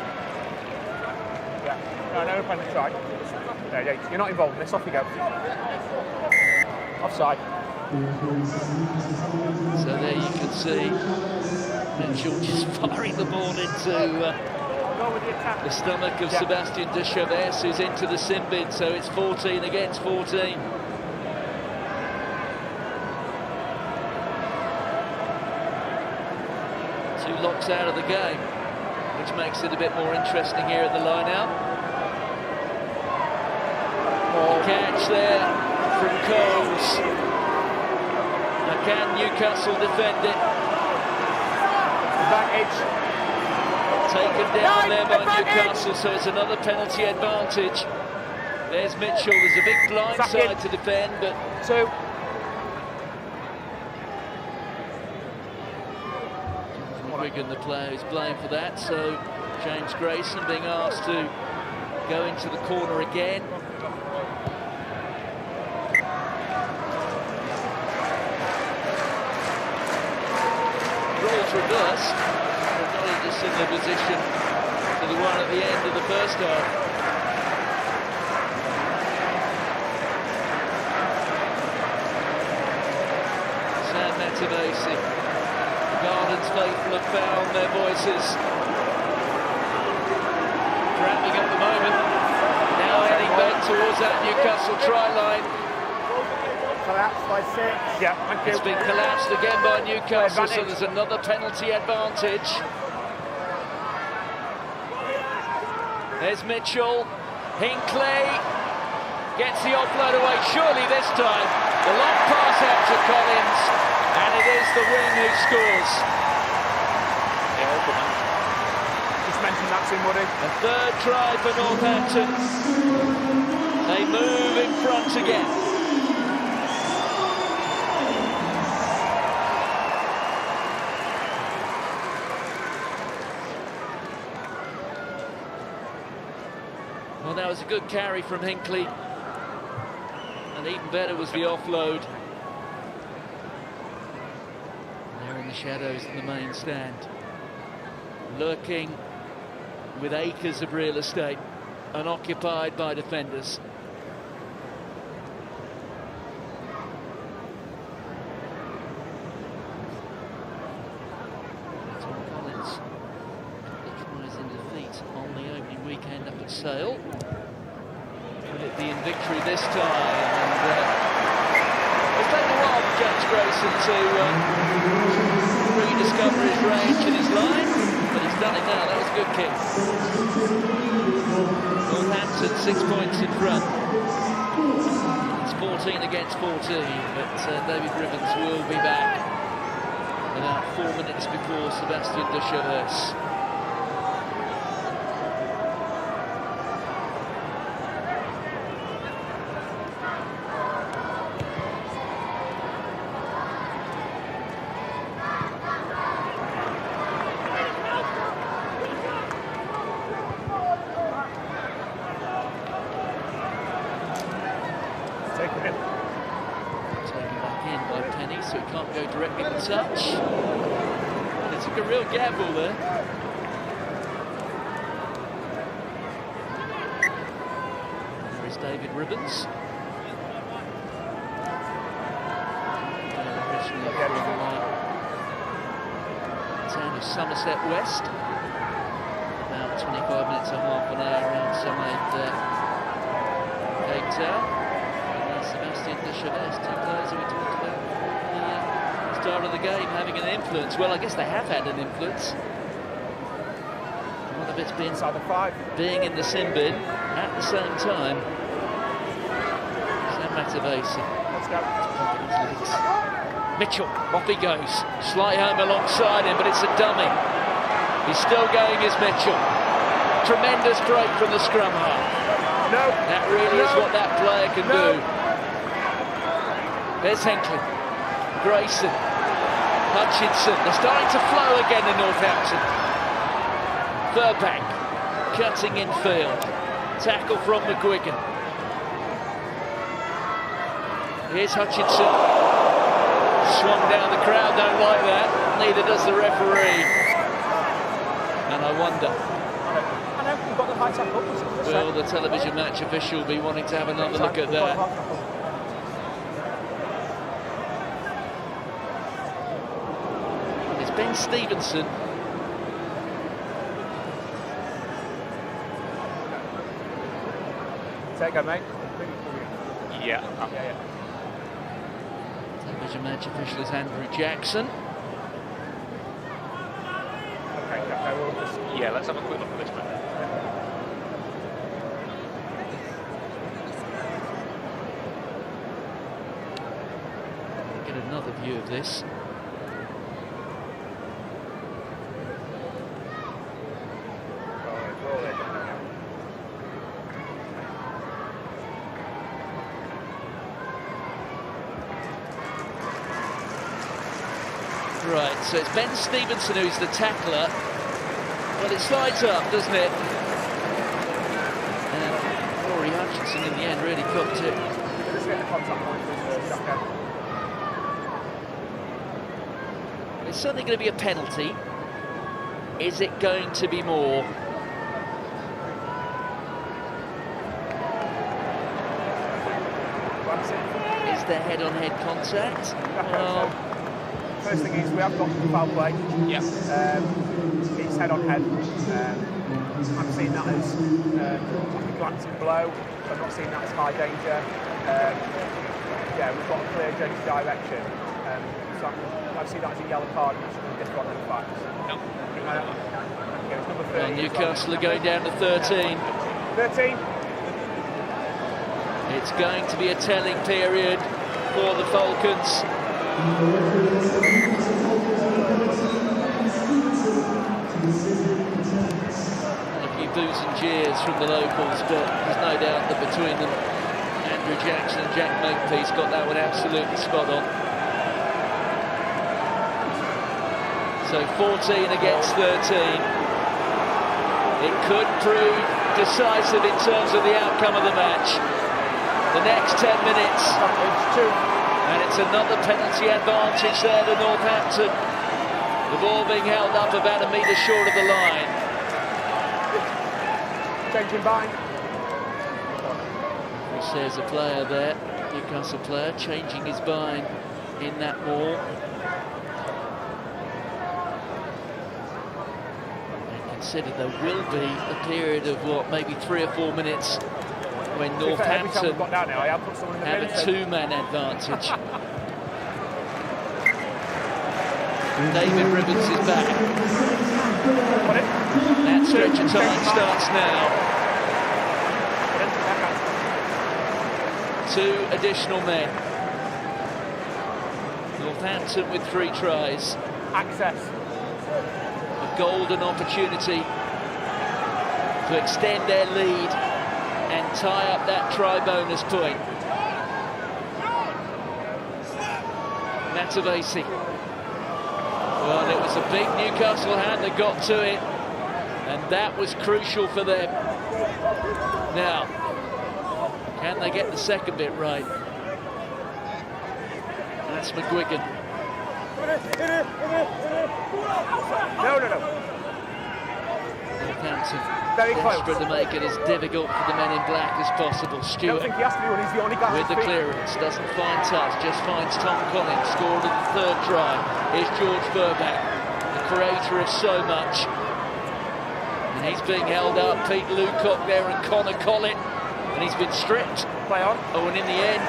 S2: Yeah. No penalty try. There, you're not involved in this. Off you go. Offside.
S1: So there you can see Mitchell just firing the ball into the stomach of Sebastian de Chavez, who's into the sin bin. So it's 14 against 14. Locks out of the game, which makes it a bit more interesting here at the line-out. Catch there from Coles. Now can Newcastle defend it?
S2: Advantage.
S1: Taken down there by Newcastle, so it's another penalty advantage. There's Mitchell. There's a big blind side to defend, but Wigan, the player who's blamed for that, so James Grayson being asked to go into the corner again. Roles reversed, but not in a similar position to the one at the end of the first half. Sam Matavesi. Gardens faithful have found their voices. Trapping at the moment. Now heading back towards that Newcastle try line.
S2: Collapsed by 6. Yeah, thank you.
S1: It's been collapsed again by Newcastle, so there's another penalty advantage. There's Mitchell. Hinckley gets the offload away, surely this time. The long pass out to Collins. And it is the wing who scores.
S2: Just mentioned that to Muddy.
S1: A third try for Northampton. They move in front again. Well, that was a good carry from Hinckley. And even better was the offload. Shadows in the main stand, lurking with acres of real estate and occupied by defenders. Tom Collins, tries in defeat on the opening weekend up at Sale. Could it be in victory this time? And it's taken a while for James Grayson to rediscover his range and his line, but he's done it now. That was a good kick. Northampton 6 points in front. It's 14 against 14, but David Ribbons will be back about 4 minutes before Sebastian de Chaves. Taken back in by Penny, so he can't go directly to touch. And it took a real gamble there. There is David Ribbons. Originally from the town of Somerset West. About 25 minutes or half an hour outside Cape Town. Sebastian de Chaves, two players who we talked about at the start of the game having an influence. Well, I guess they have had an influence. One of it's been
S2: Inside the 5.
S1: being in the sin bin at the same time. Sam Matavesi.
S2: Let's go.
S1: Mitchell, off he goes. Slight home alongside him, but it's a dummy. He's still going as Mitchell. Tremendous break from the scrum half.
S2: No.
S1: That really is what that player can do. There's Henkley, Grayson, Hutchinson. They're starting to flow again in Northampton. Burbank cutting in field. Tackle from McGuigan. Here's Hutchinson. Swung down, the crowd don't like that. Neither does the referee. And I wonder,
S2: We've got the high tackle.
S1: will the television match official be wanting to have another look at that? It's Ben Stevenson.
S2: Take it, mate.
S4: Yeah.
S1: Television match official is Andrew Jackson.
S2: Okay, we'll just...
S4: Yeah, let's have a quick look at this, mate.
S1: Get another view of this. Right, so it's Ben Stevenson who's the tackler. Well, it slides up, doesn't it? And Rory Hutchinson in the end really cooked it.
S2: Let's get the contact point with Shaka.
S1: It's certainly going to be a penalty. Is it going to be more? Is there head-on-head contact? Well,
S2: first thing is we have got foul play.
S4: Yeah.
S2: It's head on head. I'm seeing that as like a glancing blow. I'm not seeing that as high danger. Yeah, we've got a clear change of direction. So I see that as a yellow card, which will differ on the facts.
S4: No.
S2: It's number 30.
S1: well, Newcastle are going down to 13.
S2: 13.
S1: It's going to be a telling period for the Falcons. A few boos and jeers from the locals, but there's no doubt that between them, Andrew Jackson and Jack Makepeace got that one absolutely spot on. So 14 against 13. It could prove decisive in terms of the outcome of the match. The next 10 minutes, and it's another penalty advantage there to Northampton. The ball being held up about a metre short of the line.
S2: Changing bind.
S1: There's a player there, Newcastle player, changing his mind in that wall. And consider there will be a period of what, maybe 3 or 4 minutes when Northampton have a 2-man advantage. David Ribbons is back. That stretch of time starts now. 2 additional men. Northampton with 3 tries.
S2: Access.
S1: A golden opportunity to extend their lead and tie up that try bonus point. Matavesi. Well, it was a big Newcastle hand that got to it, and that was crucial for them. Now, can they get the second bit right? That's McGuigan.
S2: No.
S1: Northampton
S2: Very close.
S1: desperate to make it as difficult for the men in black as possible.
S2: I don't
S1: Stewart
S2: think he has to do it, he's the only guy
S1: with the clearance, doesn't find touch, just finds Tom Collins, scored in the 3rd try. Here's George Burbank, the creator of so much. And he's being held up, Pete Lucock there and Connor Collett, and he's been stripped.
S2: Play on.
S1: Oh, and in the end,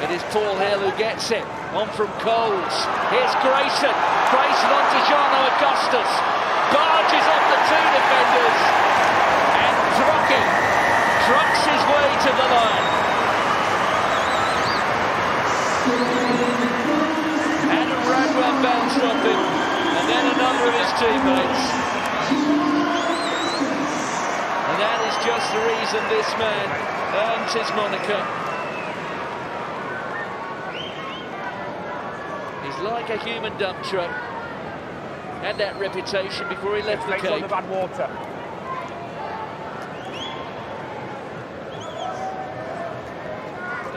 S1: it is Paul Hill who gets it. On from Coles. Here's Grayson. Grayson on to Jano Augustus. Barges off the 2 defenders. And Throcking trucks his way to the line. Adam Radwan bounced off him, and then a number of his teammates. And that is just the reason this man earns his moniker. He's like a human dump truck. Had that reputation before he left the
S2: Takes on
S1: Cape.
S2: the bad water.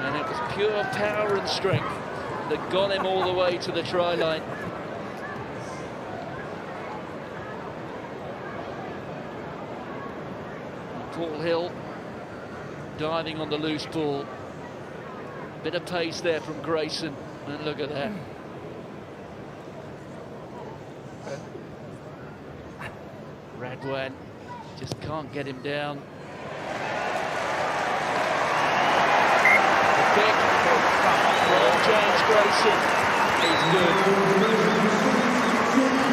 S1: And it was pure power and strength that got him all the way to the try line. Paul Hill diving on the loose ball. Bit of pace there from Grayson, and look at that. Radwan just can't get him down. The kick from James Grayson is good.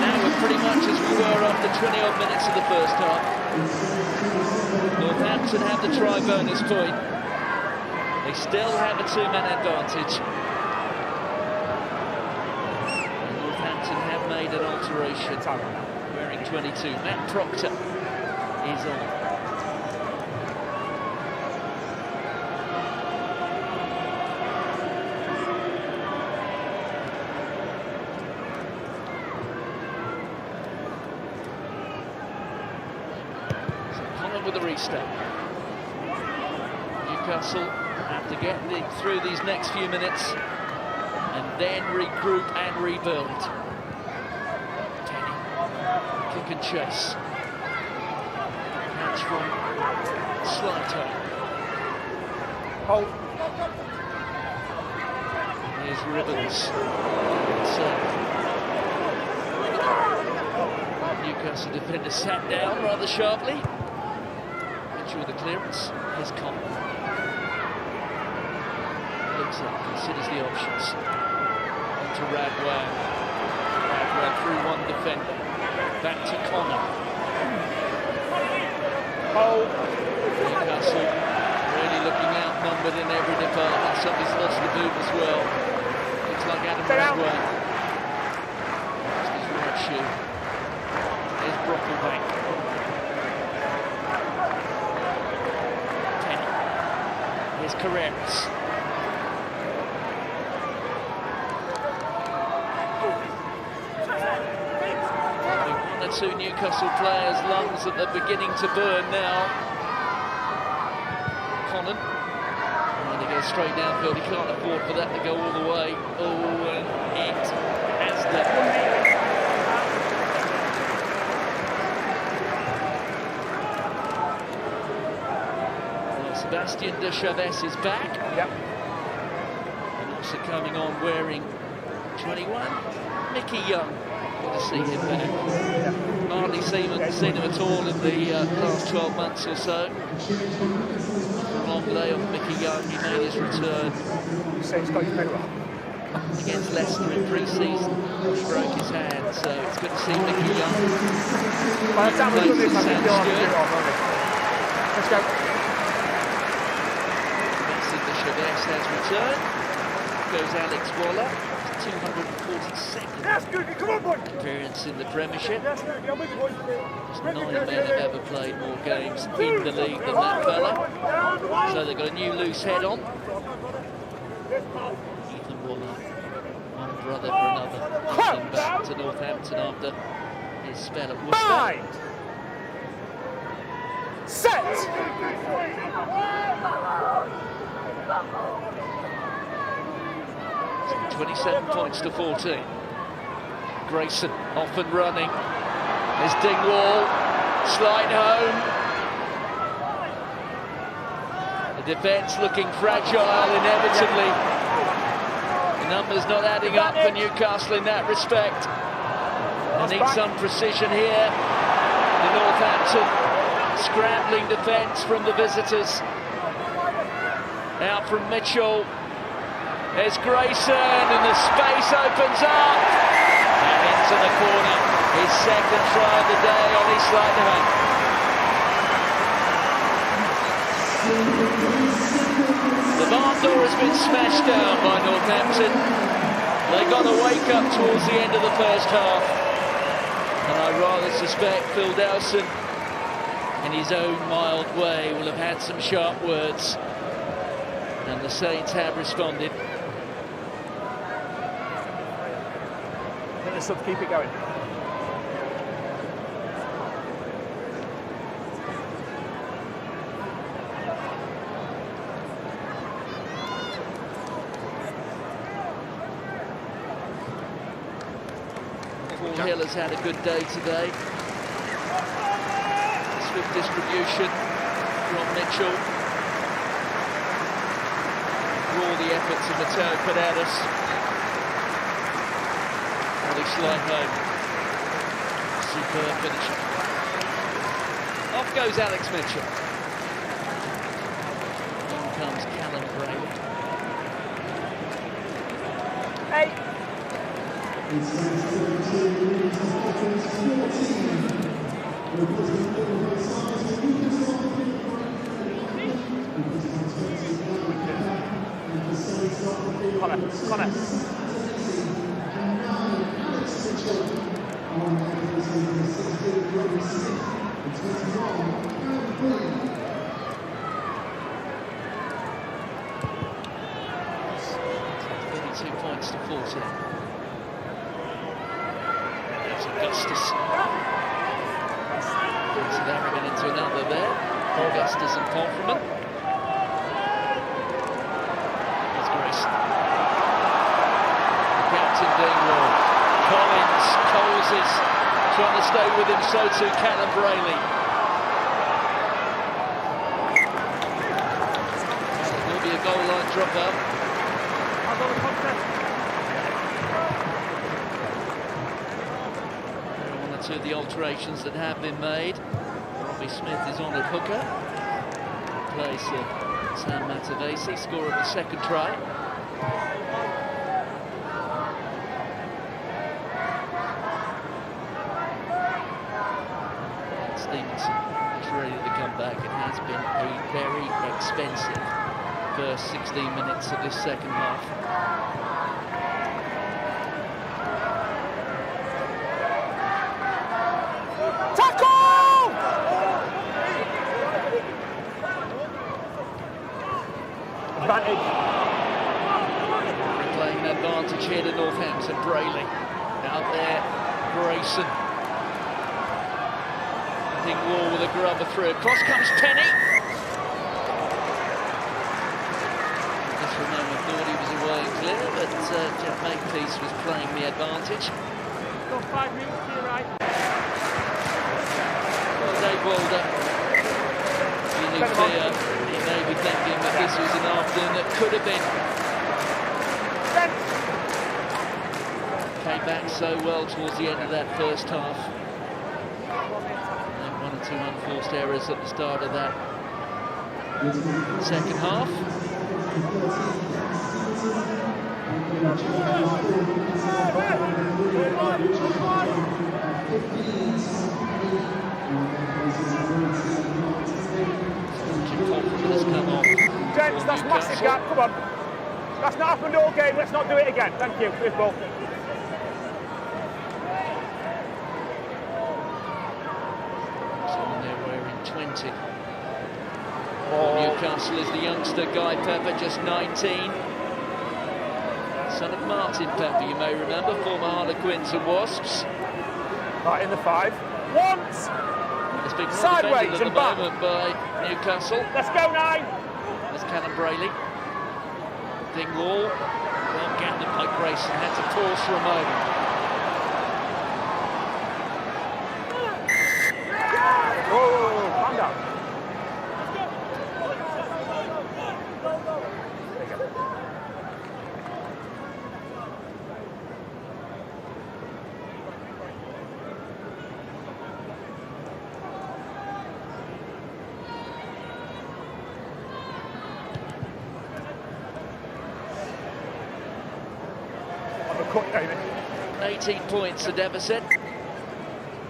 S1: Now we're pretty much as we were after 20-odd minutes of the first half. Northampton have the try bonus point. They still have a 2-man advantage. And Northampton have made an alteration. Wearing 22. Matt Proctor is on. With a restart. Newcastle have to get through these next few minutes and then regroup and rebuild. Kenny, kick and chase. Catch from Slater.
S2: Hold.
S1: Here's Ribbons. Newcastle defender sat down rather sharply. With the clearance, here's Collins. Looks up, considers the options. Onto Radwan. Radwan through one defender. Back to Connor. Newcastle really looking outnumbered in every department. Somebody's lost the boot as well. Looks like Adam Radwan. That's his right shoe. Here's Brocklebank. Here's Carreras. 1 or 2 Newcastle players' lungs that are beginning to burn now. Conan. And he goes straight downfield. He can't afford for that to go all the way. Oh, and it has done. Bastien de Chavez is back.
S2: Yep.
S1: And also coming on wearing 21, Mickey Young. Good to see him back.
S2: Yep.
S1: Hardly seen him at all in the last 12 months or so. After a long lay off Mickey Young, he made his return
S2: You say it's got his medal.
S1: against Leicester in pre-season. He broke his hand, so it's good to see Mickey Young.
S2: By the time we've done this, I think you'll have to do it on, won't it? Let's go.
S1: Bastien de Chavez has returned. Goes Alex Waller, 242nd
S3: That's good. Come on, boy.
S1: appearance in the Premiership.
S3: That's good. I'm with you, boys.
S1: Just 9 men have ever played more games in the league than that fella. So they've got a new loose head on. Ethan Waller, one brother for another. Come back to Northampton after his spell at Worcester.
S2: Bind. Set.
S1: 27 points to 14. Grayson off and running. There's Dingwall, slide home. The defence looking fragile inevitably. The numbers not adding up for Newcastle in that respect. They need some precision here. The Northampton scrambling defence from the visitors. Out from Mitchell. There's Grayson, and the space opens up. And into the corner. His second try of the day on his slide home. The barn door has been smashed down by Northampton. They got a wake up towards the end of the first half. And I rather suspect Phil Dowson, in his own mild way, will have had some sharp words. And the Saints have responded.
S2: Get the sub, keep it going.
S1: Paul Hill has had a good day today. Swift distribution from Mitchell. For all the efforts of Matteo put at us. Slide home. Superb finish. Off goes Alex Mitchell. In comes Callum Brayley.
S2: Hey. Connor.
S1: Points to 14. There's Augustus. South African into another there. Augustus and Conferman. There's Grayson. The captain Dingwall. Collins, Coles is trying to stay with him, so too Callum Brayley. There'll be a goal line drop up. One or two of the alterations that have been made. Robbie Smith is on at hooker. Plays Sam Matavesi, scorer of the second try. Stevenson is ready to come back. It has been a very expensive first 16 minutes of this second half.
S2: Tackle! Advantage.
S1: Playing an advantage here to Northampton. Brayley out there. Grayson. Dingwall with a grubber through. Across comes Penny. Just for a moment thought he was away and clear, but Jeff Makepeace was playing the advantage.
S3: Got 5 minutes to your right.
S1: Well, Dave Walder, you knew fear, he may be probably thinking that this was an afternoon that could have been. Came back so well towards the end of that first half. And 1 or 2 unforced errors at the start of that second half. Confidence come on.
S2: Gents, that's massive gap, come on. That's not happened all game, let's not do it again. Thank you, good ball.
S1: So they're wearing 20. Newcastle is the youngster, Guy Pepper, just 19. Son of Martin Pepper, you may remember, former Harlequins and Wasps.
S2: Right in the 5. Once!
S1: It's been
S2: Sideways
S1: at the
S2: and back.
S1: moment by Newcastle.
S2: Let's go, 9!
S1: There's Callum Brayley. Dingwall. Well, Gavin Pope Grayson had to pause for a moment.
S2: Whoa, calm down. Cut, David.
S1: 18 points the deficit.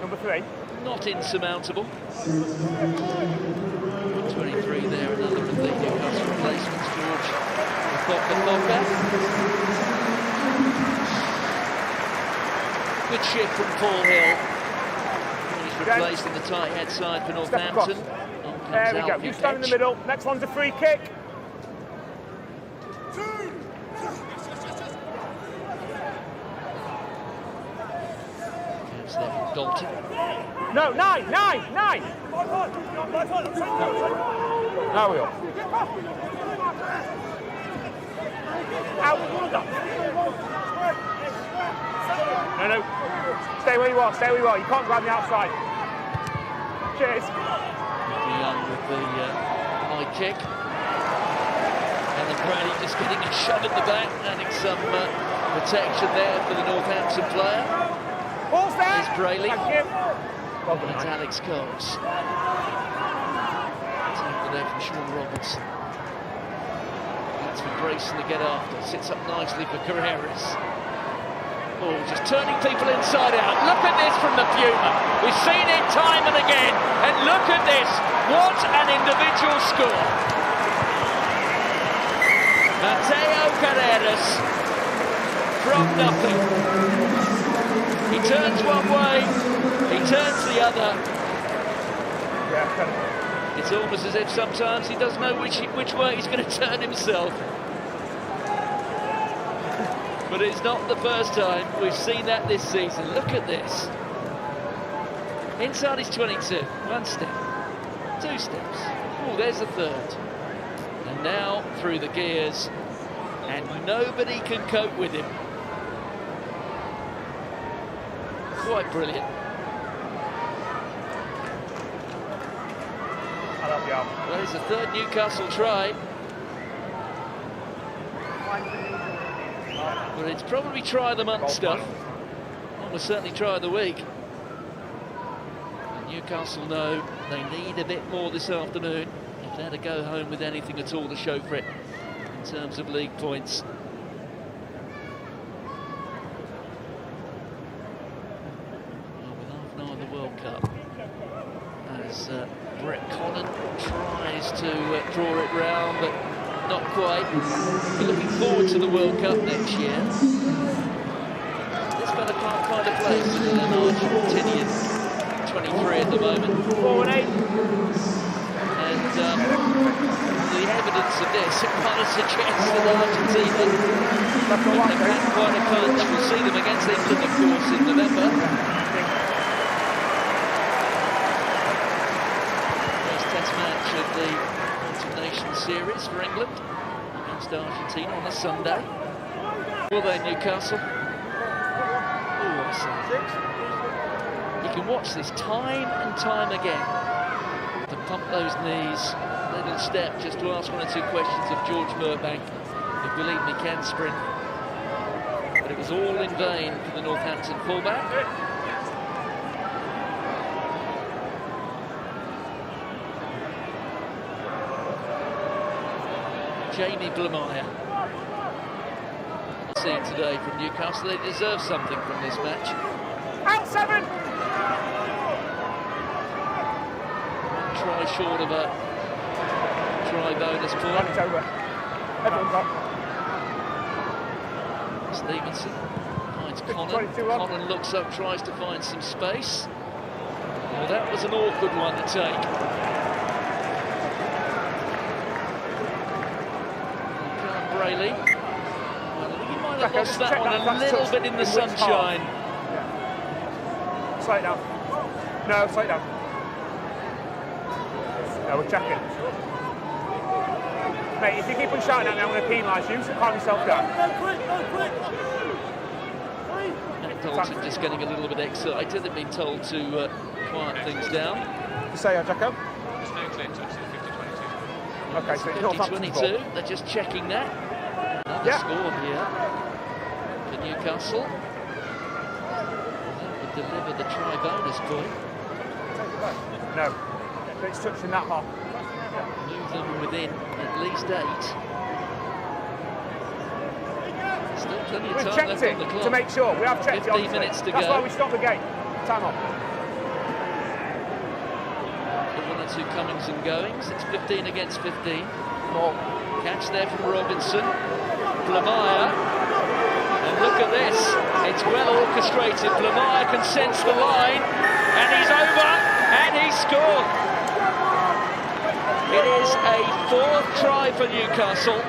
S2: Number 3.
S1: Not insurmountable. 23 there, another of the Newcastle replacements, George Fokker. Good shift from Paul Hill. He's replacing the tight head side for Northampton.
S2: There we go. You stand in the middle. Next one's a free kick.
S1: Dalton.
S2: No, 9. Now we are. Out. No. Stay where you are. You can't grab the outside. Cheers.
S1: Young with the high kick. And then Brady just getting a shove at the back, adding some protection there for the Northampton player.
S2: Ball's there.
S1: There's Brayley.
S2: Well done,
S1: That's Alex Coles. Tackle there from Sean Robertson. That's for Grayson to get after. Sits up nicely for Carreras. Oh, just turning people inside out. Look at this from the Puma. We've seen it time and again. And look at this. What an individual score. Mateo Carreras from nothing. He turns one way, he turns the other.
S2: Yeah.
S1: It's almost as if sometimes he doesn't know which way he's going to turn himself. But it's not the first time we've seen that this season. Look at this. Inside his 22. 1 step. 2 steps. Oh, there's the 3rd. And now through the gears. And nobody can cope with him. Quite brilliant.
S2: I love you.
S1: Well, it's the 3rd Newcastle try. But it's probably try of the month stuff. Almost certainly try of the week. And Newcastle know they need a bit more this afternoon if they're to go home with anything at all to show for it in terms of league points. World Cup as Brett Conant tries to draw it round, but not quite. We're looking forward to the World Cup next year. This fella can't find a place in an Argentinian 23 at the moment.
S2: 4 and 8.
S1: And the evidence of this kind of suggests that Argentina have had quite a punch. We'll see them against England, of course, in November. Match of the Nations series for England against Argentina on a Sunday. Will they, Newcastle? Oh, you can watch this time and time again. To pump those knees, then final step just to ask 1 or 2 questions of George Burbank, who believe me can sprint. But it was all in vain for the Northampton fullback. Jamie Blamire. See it today from Newcastle. They deserve something from this match.
S2: Out 7!
S1: Try short of a try bonus point.
S2: It's over. Everyone's up.
S1: Stevenson finds Conan.
S2: 22 on.
S1: Conan looks up, tries to find some space. Well, that was an awkward one to take. Brayley. Well, I think he might have lost that one a little bit in the sunshine.
S2: Yeah. Slow it down. No, slow it down. No, we're checking. Mate, if you keep on shouting at me, I'm going to penalise you, so calm yourself down.
S1: Dalton just getting a little bit excited. They've been told to quiet things down.
S2: You say, Jacko?
S4: There's no clear touch to the 50-22.
S2: Okay, so it's Northampton's
S1: 50-22. They're just checking that. Another score here for Newcastle. That would deliver the try bonus point.
S2: No, it's touching that hop.
S1: Move them within at least 8. Still plenty of
S2: We've
S1: time
S2: checked
S1: left
S2: it
S1: on the clock.
S2: to make sure. We have checked
S1: 15
S2: it.
S1: minutes to
S2: That's
S1: go.
S2: why we stopped the game. Time off.
S1: 1 or 2 comings and goings. It's 15 against 15.
S2: More.
S1: Catch there from Robinson. Blamire. And look at this. It's well orchestrated. Blamire can sense the line. And he's over. And he's scored. It is a 4th try for Newcastle.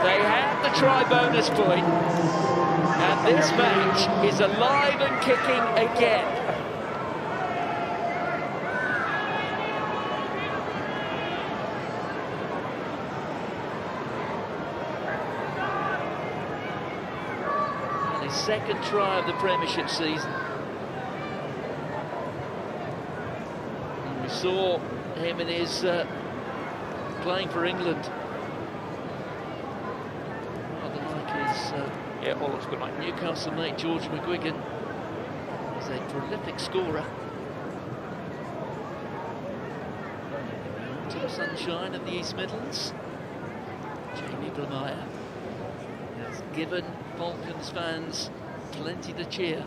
S1: They have the try bonus point. And this match is alive and kicking again. And his 2nd try of the Premiership season. And we saw him in his playing for England. Rather like his
S4: Yeah, all looks good, mate.
S1: Newcastle mate George McGuigan. He's a prolific scorer. To the sunshine of the East Midlands. Jamie Blamire has given Falcons fans plenty to cheer.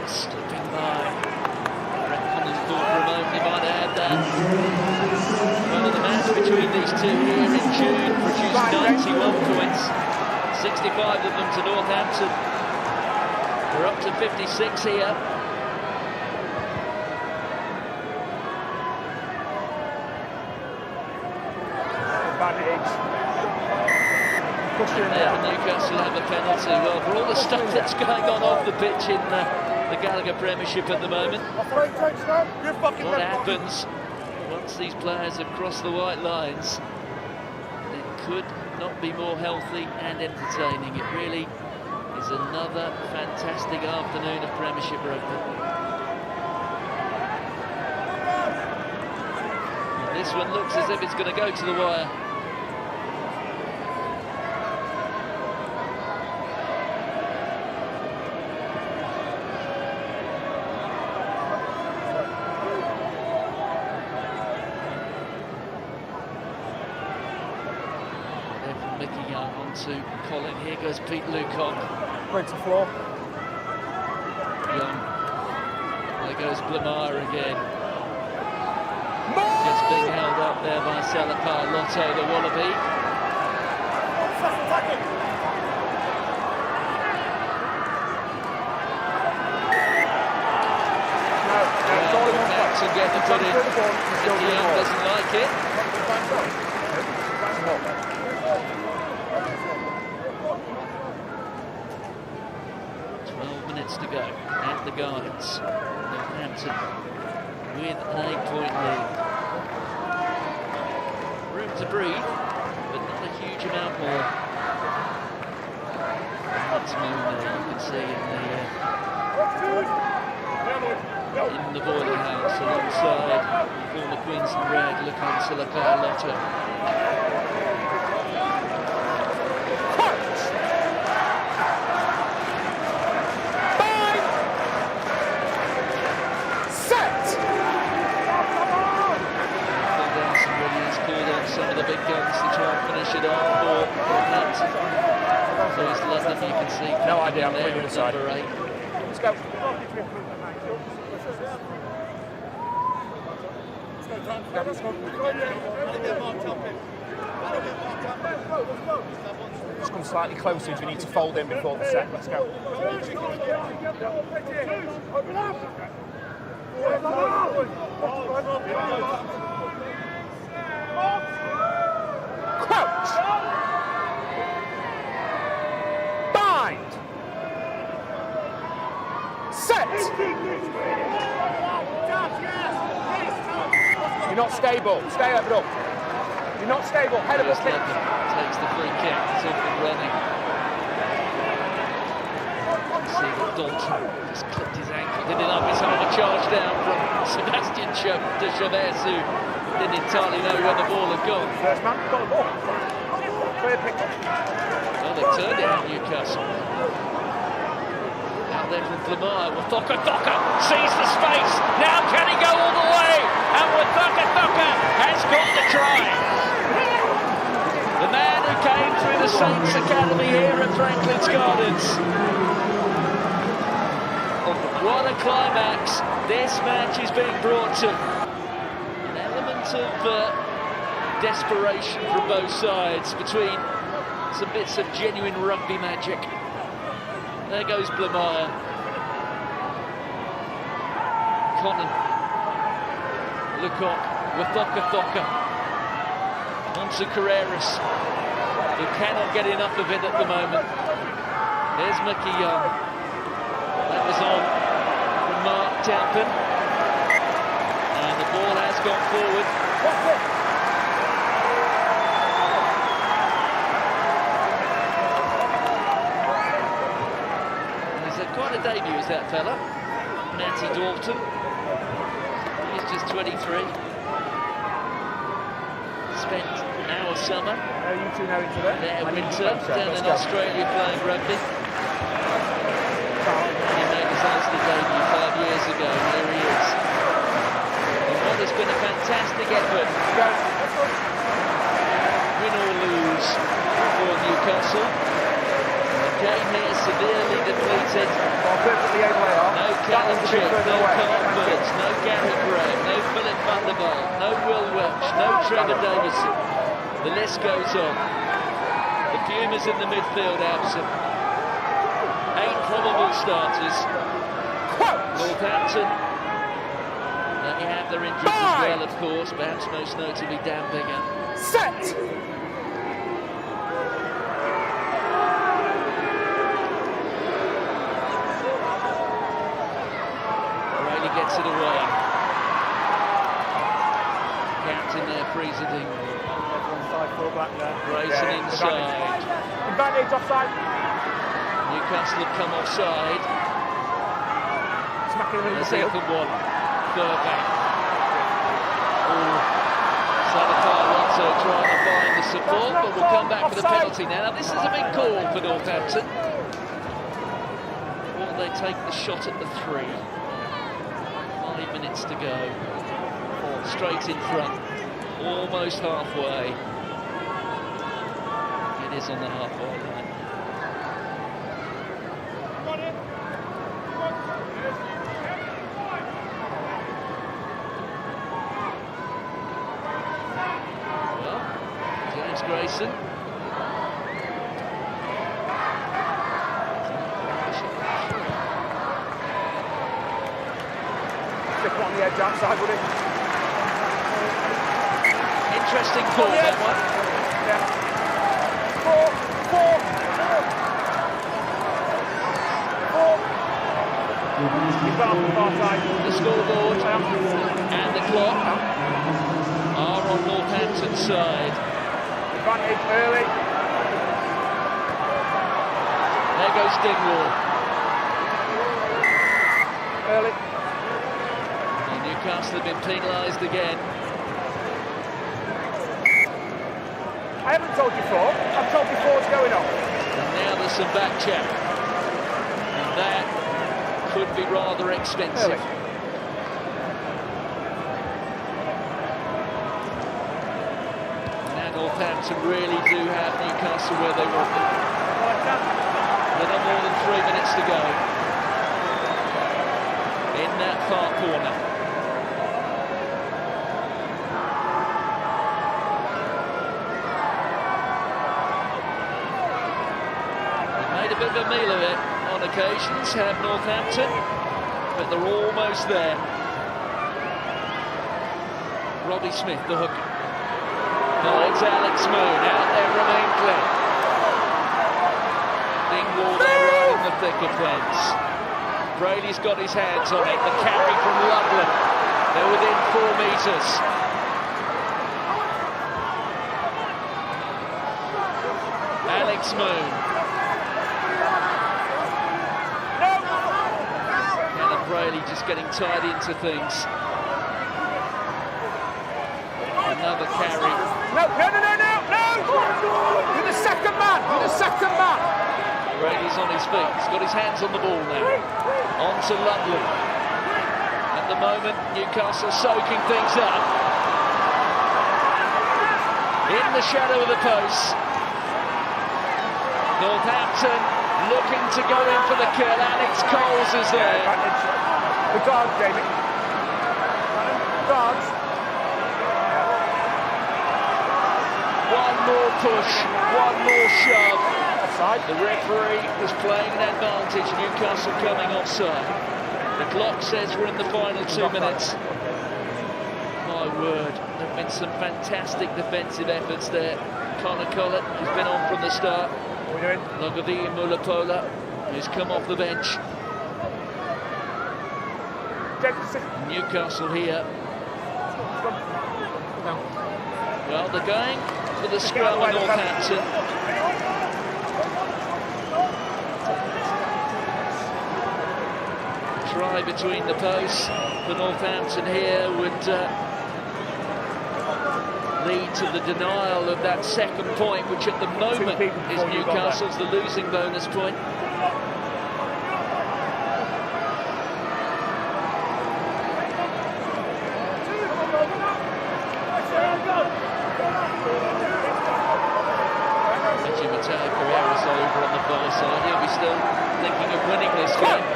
S1: Slipping by. Conan thought for a moment he might have had that. Well, the match between these two here in June produced 91 points. 65 of them to Northampton. We're up to 56 here. And Newcastle have a penalty. Well, for all the stuff that's going on off the pitch in the Gallagher Premiership at the moment, what happens once these players have crossed the white lines? It could not be more healthy and entertaining. It really is another fantastic afternoon of Premiership Rugby. And this one looks as if it's going to go to the wire. To Colin, here goes Pete Lucock.
S2: Right to floor.
S1: Young. There goes Blamire again. Just being held up there by Salapar Lotto, the Wallaby. Back to get the put in. Young doesn't like it. minutes to go at the Gardens. Northampton with a 8-point lead. Room to breathe, but not a huge amount more. That's Moon there, you can see in the boiler house alongside former Queensland Red looking Silakai Lotto. Some of the big guns to try and finish it off for Northampton. Lewis London, you can see,
S2: no idea, I'm
S1: there
S2: putting
S1: at
S2: it aside.
S1: number 8.
S2: Let's go. Just come slightly closer as we need to fold in before the set. Let's go. Crouch! Bind! Set! You're not stable. Stay up. You're not stable. Head of the kick.
S1: Takes the free kick. It's off and running. See that Dalton just clipped his ankle. Didn't have his arm a charge down from Sebastian de Chavez, who didn't entirely know where the ball had gone.
S2: First man, got the ball. Clear pick.
S1: Well, they turned it at Newcastle. Out there from Blamire. Wathoka sees the space. Now can he go all the way? And Wathoka has got the try. The man who came through the Saints Academy here at Franklin's Gardens. What a climax this match is being brought to. An element of desperation from both sides between some bits of genuine rugby magic. There goes Blamire. Conan. Lecoq. Wathoka. Onto Carreras, who cannot get enough of it at the moment. There's Mickey Young. That was on from Mark Tampin. And the ball has gone forward. And he's had quite a debut, is that fella. Nancy Dalton. He's just 23. Spent our summer.
S2: You two know each other.
S1: Their winter down in Australia playing rugby. He made his Ulster debut 5 years ago. Here he is. And what has been a fantastic effort. Win or lose for Newcastle. The game here severely depleted. No Callum Chip, no Carl Birds, no Gary Graham, no Philip van der Waal, no Will Welch, no Trevor Davison. The list goes on. The Pumas in the midfield absent. 8 probable starters. Northampton, they have their injuries as well, of course, perhaps most notably Dan Bigger.
S2: Set!
S1: Gets it away. Captain there, Freezer Dingle. Racing inside.
S2: Advantage offside.
S1: Newcastle have come offside.
S2: Smacking him in the
S1: field.
S2: field.
S1: One. Burbank. Silakai Lotto trying to find the support, but we'll come back for the penalty now. Now this is a big call for Northampton. Will they take the shot at the 3? 5 minutes to go. Straight in front, almost halfway. It is on the halfway line. Well, James Grayson.
S2: On the edge outside, would it?
S1: Interesting call, that one.
S2: Yeah. 4. He's gone off the far side.
S1: The scoreboard and the clock are on Northampton's side.
S2: Advantage early.
S1: There goes Dingwall.
S2: Early.
S1: And Newcastle have been penalised again.
S2: I haven't told you four. I've told you four's going off.
S1: And now there's some back check. And that could be rather expensive.
S2: Early.
S1: Now Northampton really do have Newcastle where they want them. With no more than 3 minutes to go. In that far corner. Made a bit of a meal of it on occasions, have Northampton, but they're almost there. Robbie Smith, the hook. Finds Alex Moon, out there from England. Dingwall there right in the thick of things. Brady's got his hands on it, the carry from Loveland. They're within 4 metres. Alex Moon. Braley just getting tied into things. Another carry.
S2: No! You're the second man!
S1: Brady's on his feet. He's got his hands on the ball now. On to Ludley. At the moment, Newcastle soaking things up. In the shadow of the post. Northampton looking to go in for the kill. Alex Coles is there.
S2: The guard, Jamie. Guards.
S1: One more push, one more shove.
S2: Offside.
S1: The referee was playing an advantage. Newcastle coming offside. The clock says we're in the final 2 minutes. My word, there have been some fantastic defensive efforts there. Connor Collett has been on from the start.
S2: What are we doing?
S1: Logovi Mulapola, who's come off the bench. Newcastle here. Well, they're going for the scrum of Northampton. Try between the posts for Northampton here would lead to the denial of that second point, which at the moment is Newcastle's, the losing bonus point. Over on the far side, he'll be still thinking of winning this game.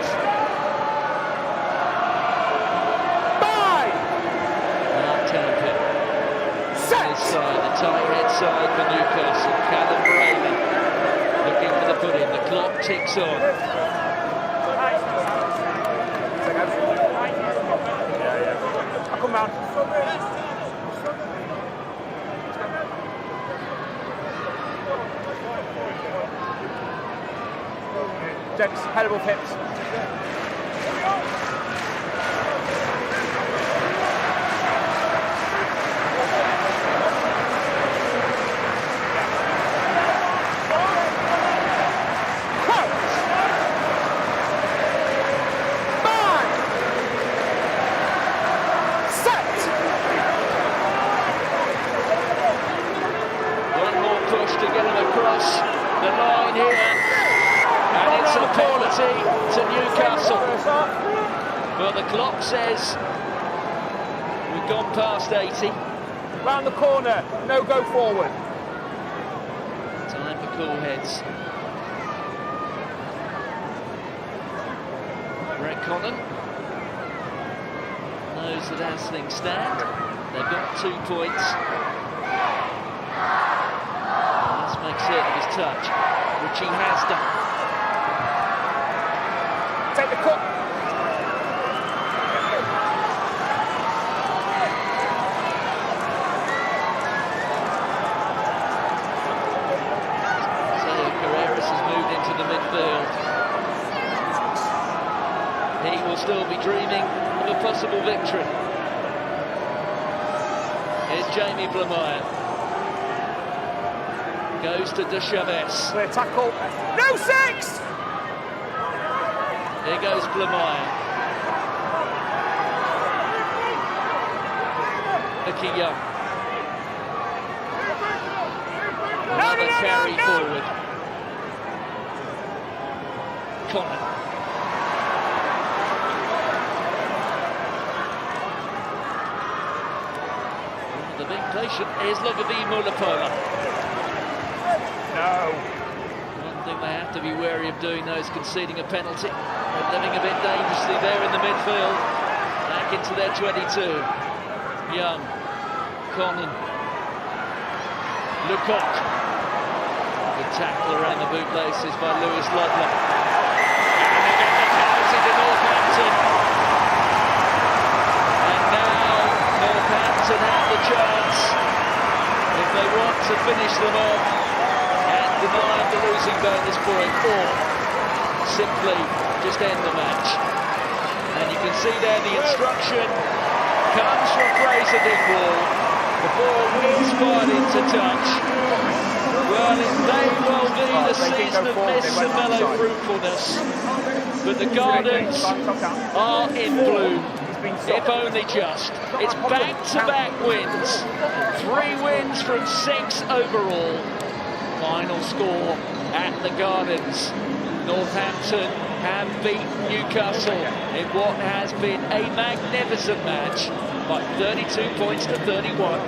S1: Northampton. This side, the tight head side for Newcastle. Callum Brady looking for the put-in. The clock ticks on.
S2: I'll come round. James, terrible hips.
S1: One more push to get him across the line here. And it's a penalty to Newcastle. Well, the clock says we've gone past 80.
S2: Round the corner, no go forward.
S1: Time for cool heads. Brett Connon knows that as things stand, they've got 2 points. Let's make certain of his touch, which he has done.
S2: Take the cut.
S1: Carreras has moved into the midfield. He will still dreaming of a possible victory. Here's Jamie Blamire. Goes to De Chavez.
S2: Clear tackle. No six!
S1: Here goes Blamire. Nicky Young. Another carry forward. Connor. The big patient is Logavie Mulapola.
S2: No.
S1: One thing they have to be wary of doing, though, is conceding a penalty. They're living a bit dangerously there in the midfield. Back into their 22. Young. Conan. Lecoq. Good tackle around the bootlaces by Lewis Ludlam. And they get the penalty to Northampton. And now Northampton have the chance, if they want to finish them off and deny the losing bonus point, or simply just end the match. And you can see there the instruction comes from Fraser Dingwall. The ball is fired into touch. Well, it may well be the season of mist and mellow fruitfulness, but the Gardens are in bloom, if only just. It's back-to-back wins, 3 wins from 6 overall. Final score at the Gardens. Northampton have beaten Newcastle in what has been a magnificent match by 32 points to 31.